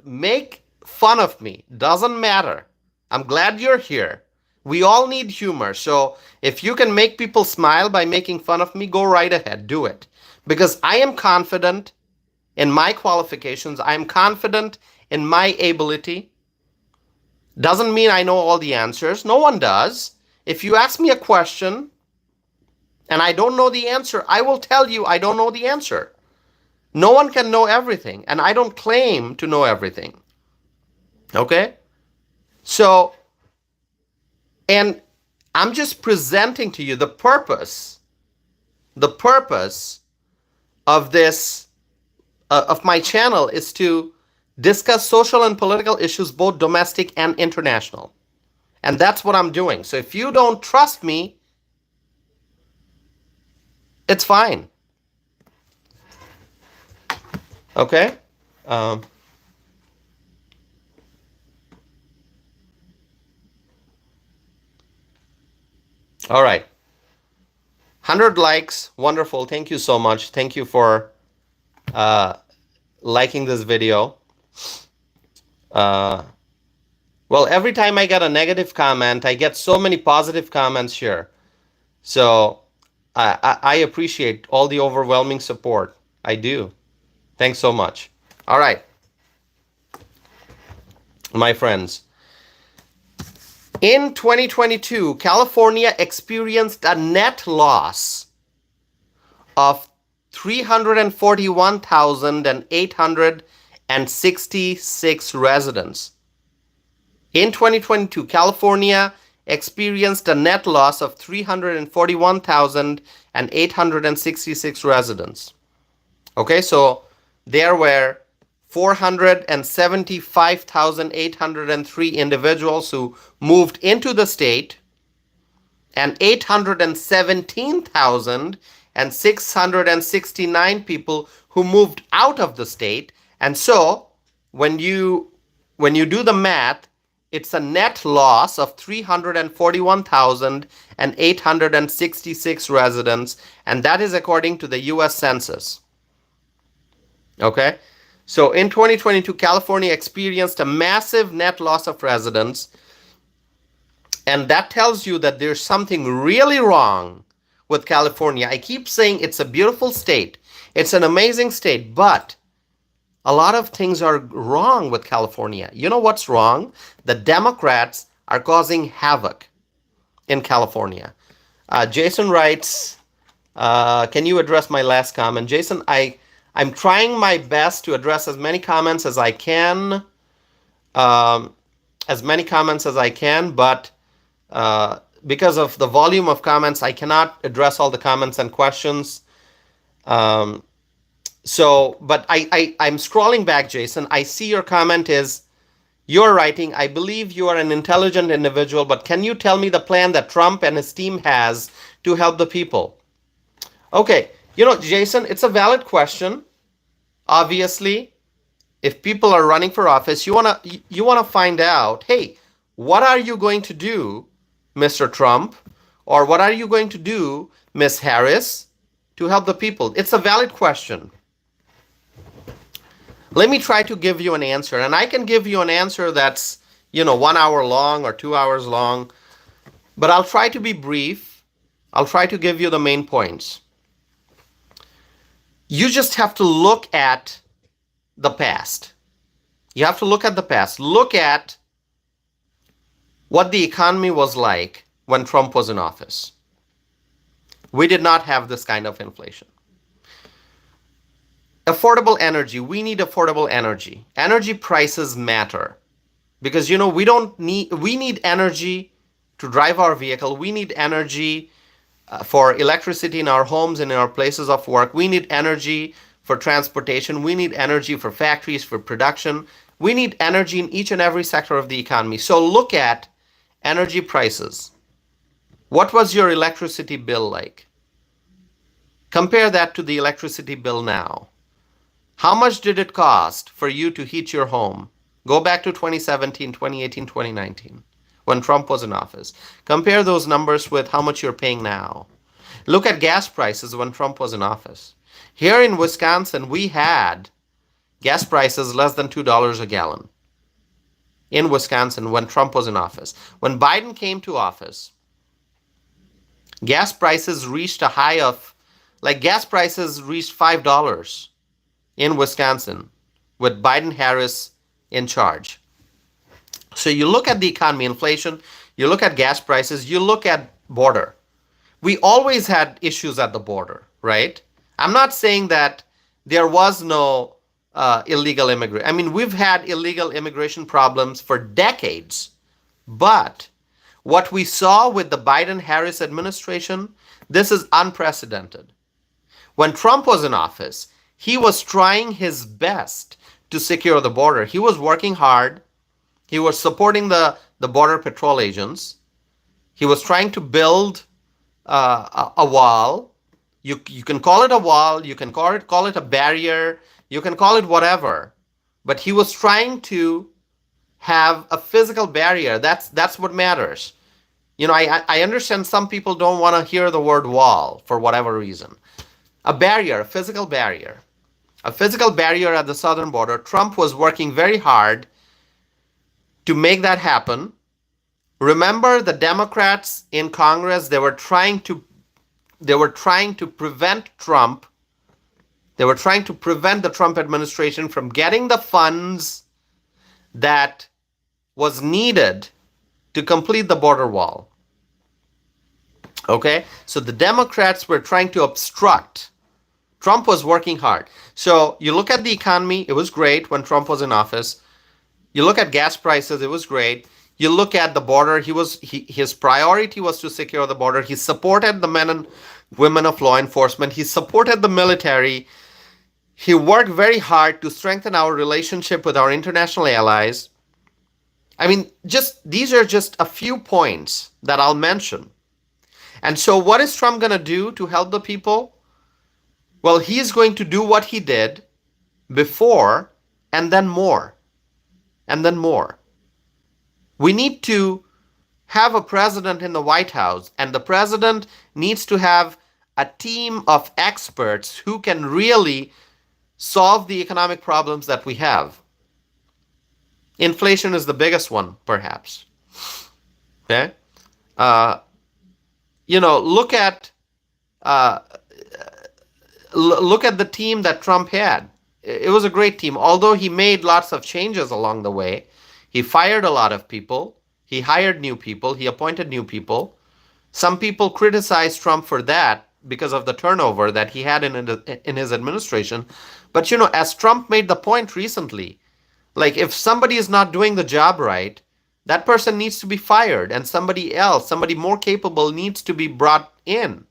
Make fun of me. Doesn't matter. I'm glad you're here. We all need humor. So if you can make people smile by making fun of me, go right ahead. Do it. Because I am confident in my qualifications. I am confident in my ability. Doesn't mean I know all the answers. No one does. If you ask me a question and I don't know the answer, I will tell you I don't know the answer. No one can know everything, and I don't claim to know everything. Okay? So, and I'm just presenting to you the purpose of this, of my channel is to discuss social and political issues, both domestic and international. And that's what I'm doing. So if you don't trust me, it's fine. Okay? All right. 100 likes. Wonderful. Thank you so much. Thank you for liking this video. Well, every time I get a negative comment, I get so many positive comments here. So I appreciate all the overwhelming support. I do. Thanks so much. All right. My friends. In 2022, California experienced a net loss of 341,866 residents. In 2022, California experienced a net loss of 341,866 residents. Okay, so there were 475,803 individuals who moved into the state and 817,669 people who moved out of the state. And so when you do the math, it's a net loss of 341,866 residents, and that is according to the U.S. Census. Okay? So in 2022, California experienced a massive net loss of residents, and that tells you that there's something really wrong with California. I keep saying it's a beautiful state. It's an amazing state, but a lot of things are wrong with California. You know what's wrong? The Democrats are causing havoc in California. Jason writes, can you address my last comment? Jason, I'm trying my best to address as many comments as I can. But because of the volume of comments, I cannot address all the comments and questions. But I'm scrolling back, Jason. I see your comment is, you're writing, I believe you are an intelligent individual, but can you tell me the plan that Trump and his team has to help the people? Okay, Jason, it's a valid question. Obviously, if people are running for office, you wanna find out, hey, what are you going to do, Mr. Trump, or what are you going to do, Miss Harris, to help the people? It's a valid question. Let me try to give you an answer, and I can give you an answer that's 1 hour long or 2 hours long, but I'll try to be brief. I'll try to give you the main points. You just have to look at the past. You have to look at the past. Look at what the economy was like when Trump was in office. We did not have this kind of inflation. Affordable energy. We need affordable energy. Energy prices matter because we need energy to drive our vehicle. We need energy for electricity in our homes and in our places of work. We need energy for transportation. We need energy for factories, for production. We need energy in each and every sector of the economy. So look at energy prices. What was your electricity bill like? Compare that to the electricity bill now. How much did it cost for you to heat your home? Go back to 2017, 2018, 2019, when Trump was in office. Compare those numbers with how much you're paying now. Look at gas prices when Trump was in office. Here in Wisconsin, we had gas prices less than $2 a gallon. In Wisconsin, when Trump was in office. When Biden came to office, gas prices reached a high of, gas prices reached $5 in Wisconsin with Biden-Harris in charge. So you look at the economy, inflation, you look at gas prices, you look at border. We always had issues at the border, right? I'm not saying that there was no illegal immigration. I mean, we've had illegal immigration problems for decades, but what we saw with the Biden-Harris administration, this is unprecedented. When Trump was in office, he was trying his best to secure the border. He was working hard. He was supporting the border patrol agents. He was trying to build a wall. You can call it a wall. You can call it a barrier. You can call it whatever. But he was trying to have a physical barrier. That's what matters. I understand some people don't want to hear the word wall for whatever reason. A barrier, a physical barrier. A physical barrier at the southern border. Trump was working very hard to make that happen. Remember the Democrats in Congress, they were trying to prevent Trump. They were trying to prevent the Trump administration from getting the funds that was needed to complete the border wall. Okay? So the Democrats were trying to obstruct. Trump was working hard. So you look at the economy, it was great when Trump was in office. You look at gas prices, it was great. You look at the border, his priority was to secure the border. He supported the men and women of law enforcement. He supported the military. He worked very hard to strengthen our relationship with our international allies. I mean, these are just a few points that I'll mention. And so what is Trump going to do to help the people? Well, he's going to do what he did before and then more. And then more. We need to have a president in the White House, and the president needs to have a team of experts who can really solve the economic problems that we have. Inflation is the biggest one, perhaps. Okay? Look at the team that Trump had. It was a great team. Although he made lots of changes along the way, he fired a lot of people. He hired new people. He appointed new people. Some people criticized Trump for that because of the turnover that he had in his administration. But, as Trump made the point recently, if somebody is not doing the job right, That person needs to be fired, and somebody else, somebody more capable, needs to be brought in.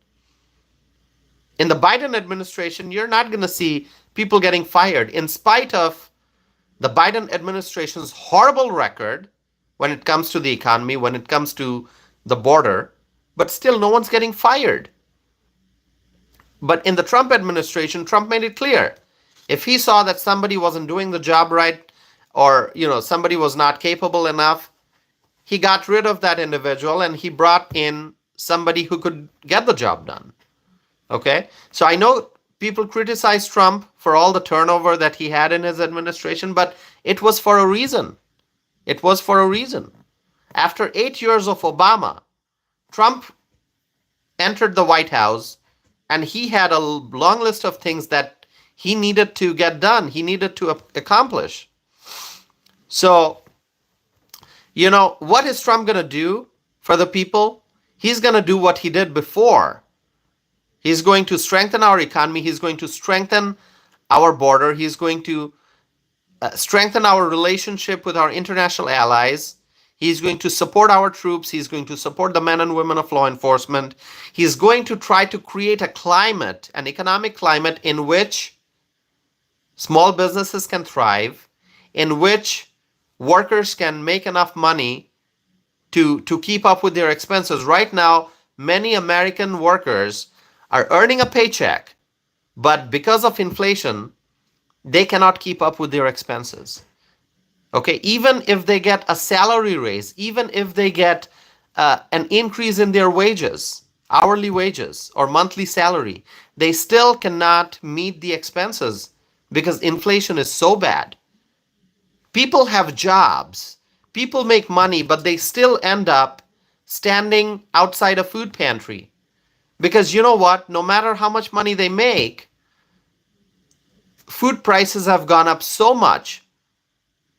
In the Biden administration, you're not going to see people getting fired, in spite of the Biden administration's horrible record when it comes to the economy, when it comes to the border, but still no one's getting fired. But in the Trump administration, Trump made it clear. If he saw that somebody wasn't doing the job right, or somebody was not capable enough, he got rid of that individual and he brought in somebody who could get the job done. Okay? So I know people criticize Trump for all the turnover that he had in his administration, but it was for a reason. It was for a reason. After 8 years of Obama, Trump entered the White House and he had a long list of things that he needed to get done, he needed to accomplish. So, what is Trump going to do for the people? He's going to do what he did before. He's going to strengthen our economy. He's going to strengthen our border. He's going to strengthen our relationship with our international allies. He's going to support our troops. He's going to support the men and women of law enforcement. He's going to try to create a climate, an economic climate in which small businesses can thrive, in which workers can make enough money to keep up with their expenses. Right now, many American workers are earning a paycheck, but because of inflation, they cannot keep up with their expenses. Okay, even if they get a salary raise, even if they get an increase in their wages, hourly wages or monthly salary, they still cannot meet the expenses because inflation is so bad. People have jobs, people make money, but they still end up standing outside a food pantry. Because you know what? No matter how much money they make, food prices have gone up so much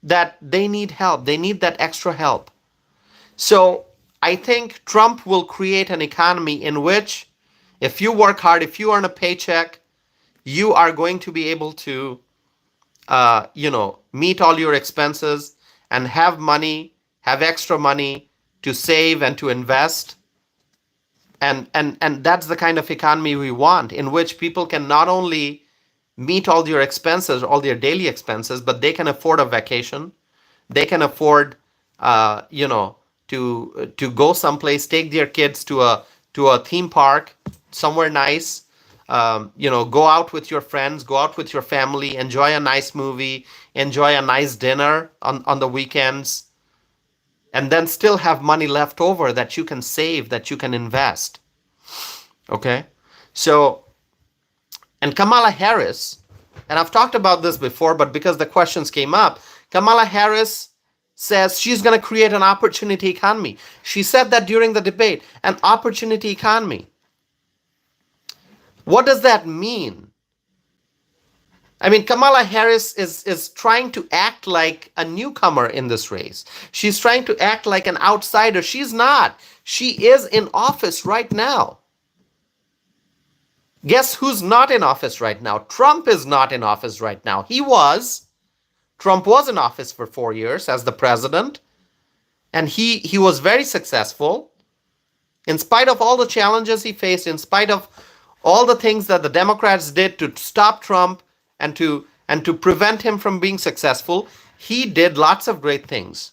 that they need help. They need that extra help. So I think Trump will create an economy in which if you work hard, if you earn a paycheck, you are going to be able to, meet all your expenses and have money, have extra money to save and to invest. And that's the kind of economy we want, in which people can not only meet all their expenses, all their daily expenses, but they can afford a vacation. They can afford, to go someplace, take their kids to a theme park, somewhere nice. Go out with your friends, go out with your family, enjoy a nice movie, enjoy a nice dinner on the weekends, and then still have money left over that you can save, that you can invest. Okay? So, and Kamala Harris, and I've talked about this before, but because the questions came up, Kamala Harris says she's going to create an opportunity economy. She said that during the debate, an opportunity economy. What does that mean? I mean, Kamala Harris is trying to act like a newcomer in this race. She's trying to act like an outsider. She's not. She is in office right now. Guess who's not in office right now? Trump is not in office right now. Trump was in office for 4 years as the president, and he was very successful. In spite of all the challenges he faced, in spite of all the things that the Democrats did to stop Trump and to prevent him from being successful, he did lots of great things.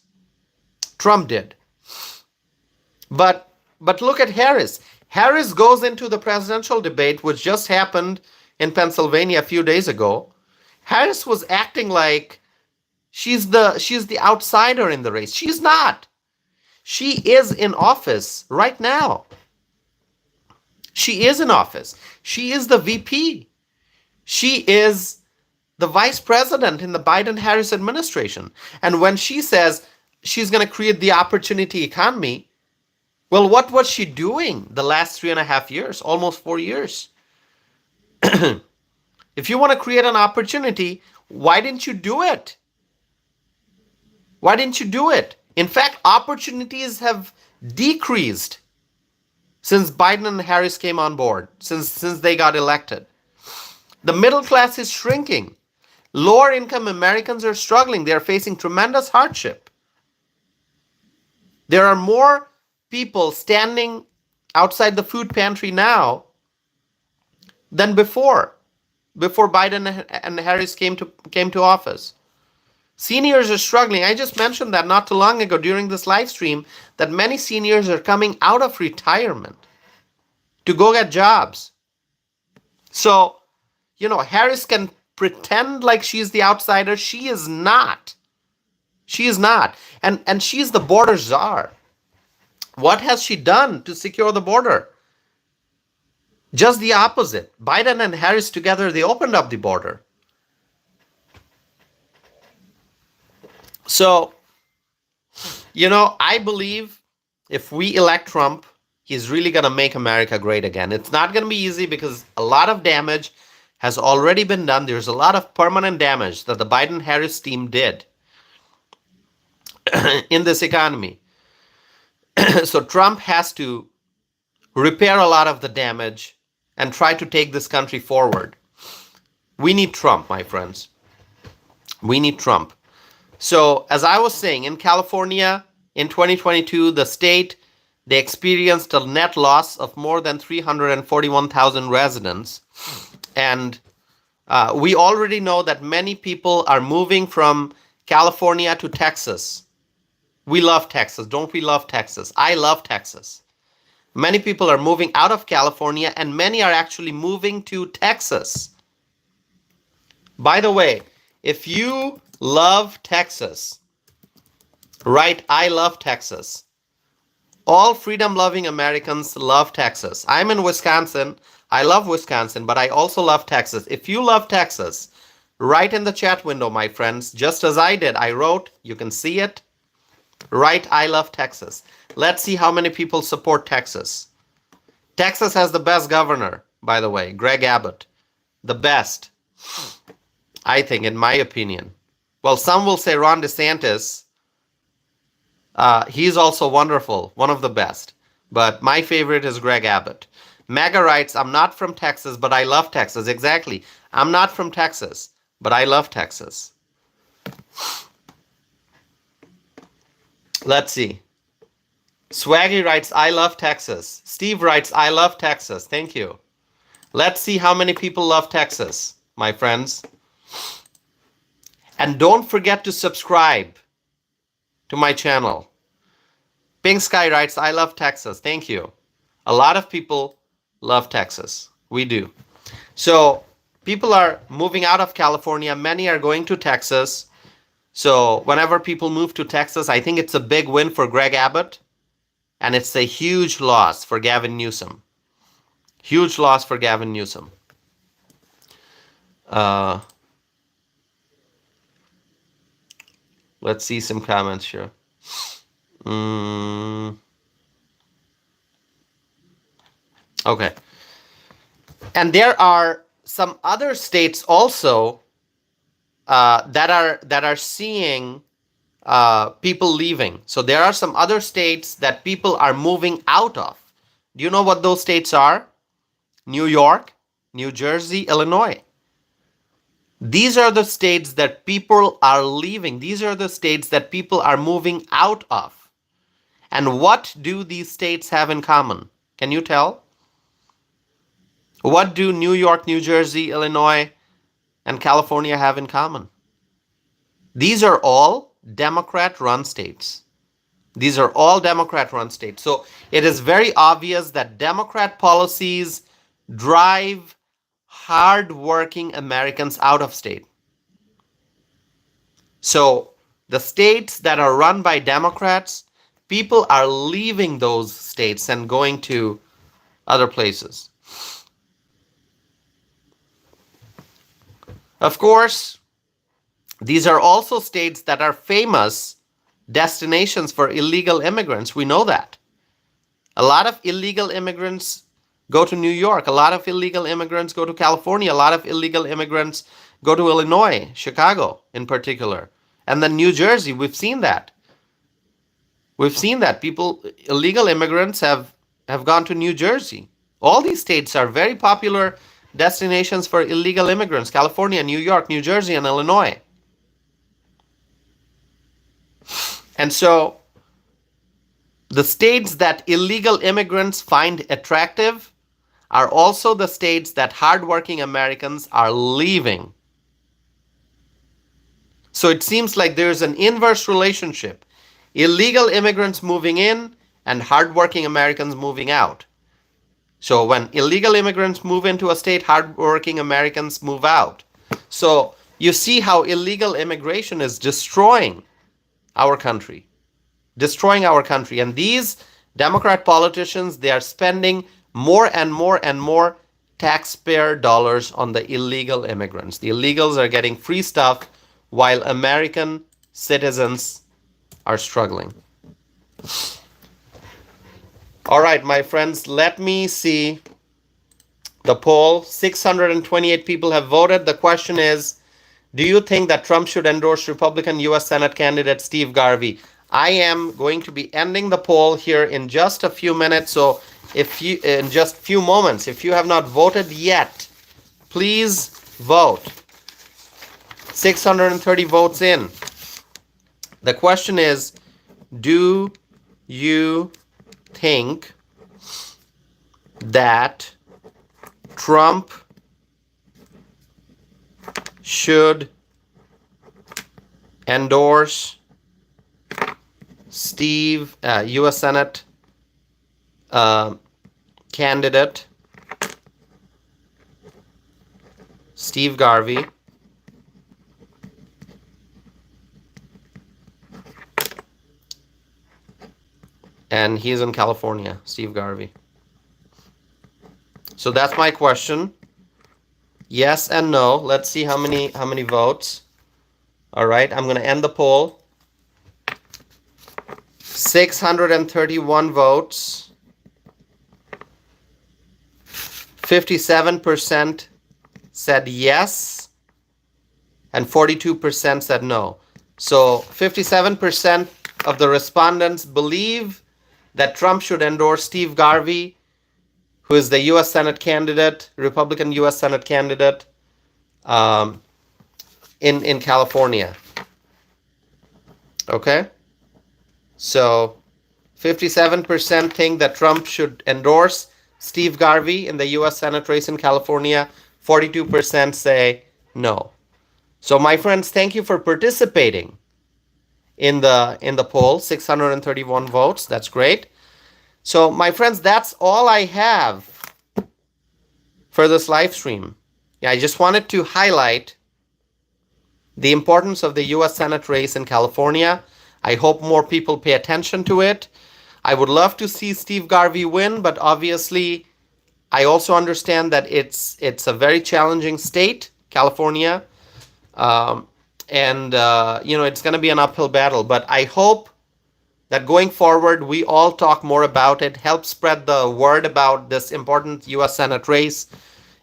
Trump did. But look at Harris. Harris goes into the presidential debate, which just happened in Pennsylvania a few days ago. Harris was acting like she's the outsider in the race. She's not. She is in office right now. She is in office. She is the VP. She is the vice president in the Biden-Harris administration. And when she says she's going to create the opportunity economy, well, what was she doing the last 3.5 years, almost 4 years? If you want to create an opportunity, why didn't you do it? Why didn't you do it? In fact, opportunities have decreased since Biden and Harris came on board, since they got elected. The middle class is shrinking. Lower income Americans are struggling. They're facing tremendous hardship. There are more people standing outside the food pantry now than before Biden and Harris came to office. Seniors are struggling. I just mentioned that not too long ago during this live stream, that many seniors are coming out of retirement to go get jobs. So, Harris can pretend like she's the outsider. She is not. She is not. And she's the border czar. What has she done to secure the border? Just the opposite. Biden and Harris together, they opened up the border. So, I believe if we elect Trump, he's really going to make America great again. It's not going to be easy because a lot of damage has already been done. There's a lot of permanent damage that the Biden-Harris team did in this economy. So Trump has to repair a lot of the damage and try to take this country forward. We need Trump, my friends. We need Trump. So as I was saying, in California, in 2022, the state, they experienced a net loss of more than 341,000 residents. And we already know that many people are moving from California to Texas. We love Texas. Don't we love Texas? I love Texas. Many people are moving out of California, and many are actually moving to Texas. By the way, if you love Texas, write, I love Texas. All freedom-loving Americans love Texas. I'm in Wisconsin. I love Wisconsin, but I also love Texas. If you love Texas, write in the chat window, my friends, just as I did. I wrote, you can see it. Write, I love Texas. Let's see how many people support Texas. Texas has the best governor, by the way, Greg Abbott. The best, I think, in my opinion. Well, some will say Ron DeSantis. He's also wonderful, one of the best. But my favorite is Greg Abbott. MAGA writes, I'm not from Texas, but I love Texas. Exactly. I'm not from Texas, but I love Texas. Let's see. Swaggy writes, I love Texas. Steve writes, I love Texas. Thank you. Let's see how many people love Texas, my friends. And don't forget to subscribe to my channel. Pink Sky writes, I love Texas. Thank you. A lot of people love Texas. We do. So people are moving out of California. Many are going to Texas. So whenever people move to Texas, I think it's a big win for Greg Abbott. And it's a huge loss for Gavin Newsom. Huge loss for Gavin Newsom. Let's see some comments here. Okay. And there are some other states also that are seeing people leaving. So there are some other states that people are moving out of. Do you know what those states are? New York, New Jersey, Illinois. These are the states that people are leaving. These are the states that people are moving out of. And what do these states have in common? Can you tell? What do New York, New Jersey, Illinois, and California have in common? These are all Democrat-run states. These are all Democrat-run states. So it is very obvious that Democrat policies drive hard-working Americans out of state. So the states that are run by Democrats, people are leaving those states and going to other places. Of course, these are also states that are famous destinations for illegal immigrants. We know that. A lot of illegal immigrants go to New York. A lot of illegal immigrants go to California. A lot of illegal immigrants go to Illinois, Chicago in particular. And then New Jersey, we've seen that. We've seen that. Illegal immigrants have gone to New Jersey. All these states are very popular destinations for illegal immigrants. California, New York, New Jersey, and Illinois. And so The states that illegal immigrants find attractive are also the states that hardworking Americans are leaving. So it seems like there's an inverse relationship. Illegal immigrants moving in and hardworking Americans moving out. So when illegal immigrants move into a state, hardworking Americans move out. So you see how illegal immigration is destroying our country. Destroying our country. And these Democrat politicians, they are spending more and more and more taxpayer dollars on the illegal immigrants. The illegals are getting free stuff while American citizens are struggling. All right, my friends, let me see the poll. 628 people have voted. The question is, do you think that Trump should endorse Republican U.S. Senate candidate Steve Garvey? I am going to be ending the poll here in just a few minutes. So in just a few moments, if you have not voted yet, please vote. 630 votes in. The question is, do you think that Trump should endorse Steve, U.S. Senate candidate Steve Garvey? And he's in California, Steve Garvey. So that's my question. Yes and no. Let's see how many votes. All right, I'm going to end the poll. 631 votes. 57% said yes, and 42% said no. So 57% of the respondents believe that Trump should endorse Steve Garvey, who is the U.S. Senate candidate, Republican U.S. Senate candidate in California. Okay? So 57% think that Trump should endorse Steve Garvey in the U.S. Senate race in California. 42% say no. So my friends, thank you for participating in the poll. 631 votes. That's great. So my friends, that's all I have for this live stream. Yeah, I just wanted to highlight the importance of the U.S. Senate race in California. I hope more people pay attention to it. I would love to see Steve Garvey win, but obviously I also understand that it's a very challenging state, California. It's going to be an uphill battle. But I hope that going forward, we all talk more about it, help spread the word about this important U.S. Senate race.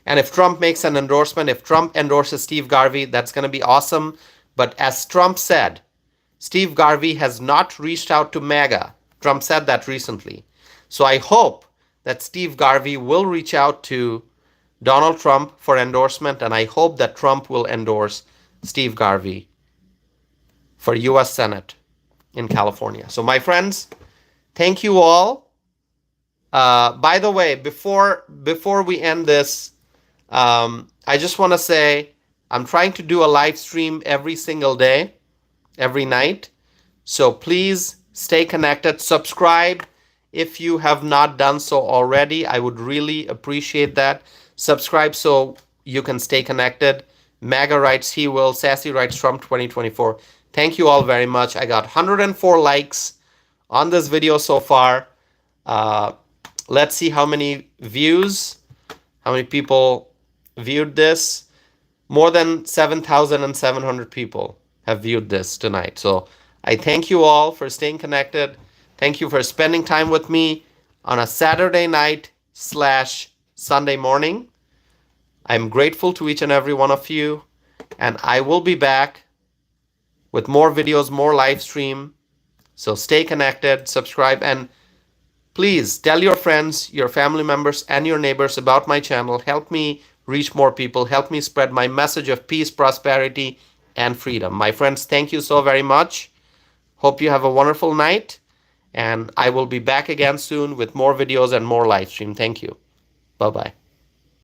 And if Trump makes an endorsement, if Trump endorses Steve Garvey, that's going to be awesome. But as Trump said, Steve Garvey has not reached out to MAGA. Trump said that recently. So I hope that Steve Garvey will reach out to Donald Trump for endorsement, and I hope that Trump will endorse Steve Garvey for U.S. Senate in California. So my friends, thank you all. By the way, before we end this, I just want to say I'm trying to do a live stream every single day, every night. So please stay connected. Subscribe if you have not done so already. I would really appreciate that. Subscribe so you can stay connected. MAGA writes he will. Sassy writes Trump 2024. Thank you all very much. I got 104 likes on this video so far. Let's see how many views, how many people viewed this. More than 7,700 people have viewed this tonight. So I thank you all for staying connected. Thank you for spending time with me on a Saturday night / Sunday morning. I'm grateful to each and every one of you. And I will be back with more videos, more live stream. So stay connected, subscribe, and please tell your friends, your family members, and your neighbors about my channel. Help me reach more people. Help me spread my message of peace, prosperity, and freedom. My friends, thank you so very much. Hope you have a wonderful night. And I will be back again soon with more videos and more live stream. Thank you. Bye-bye.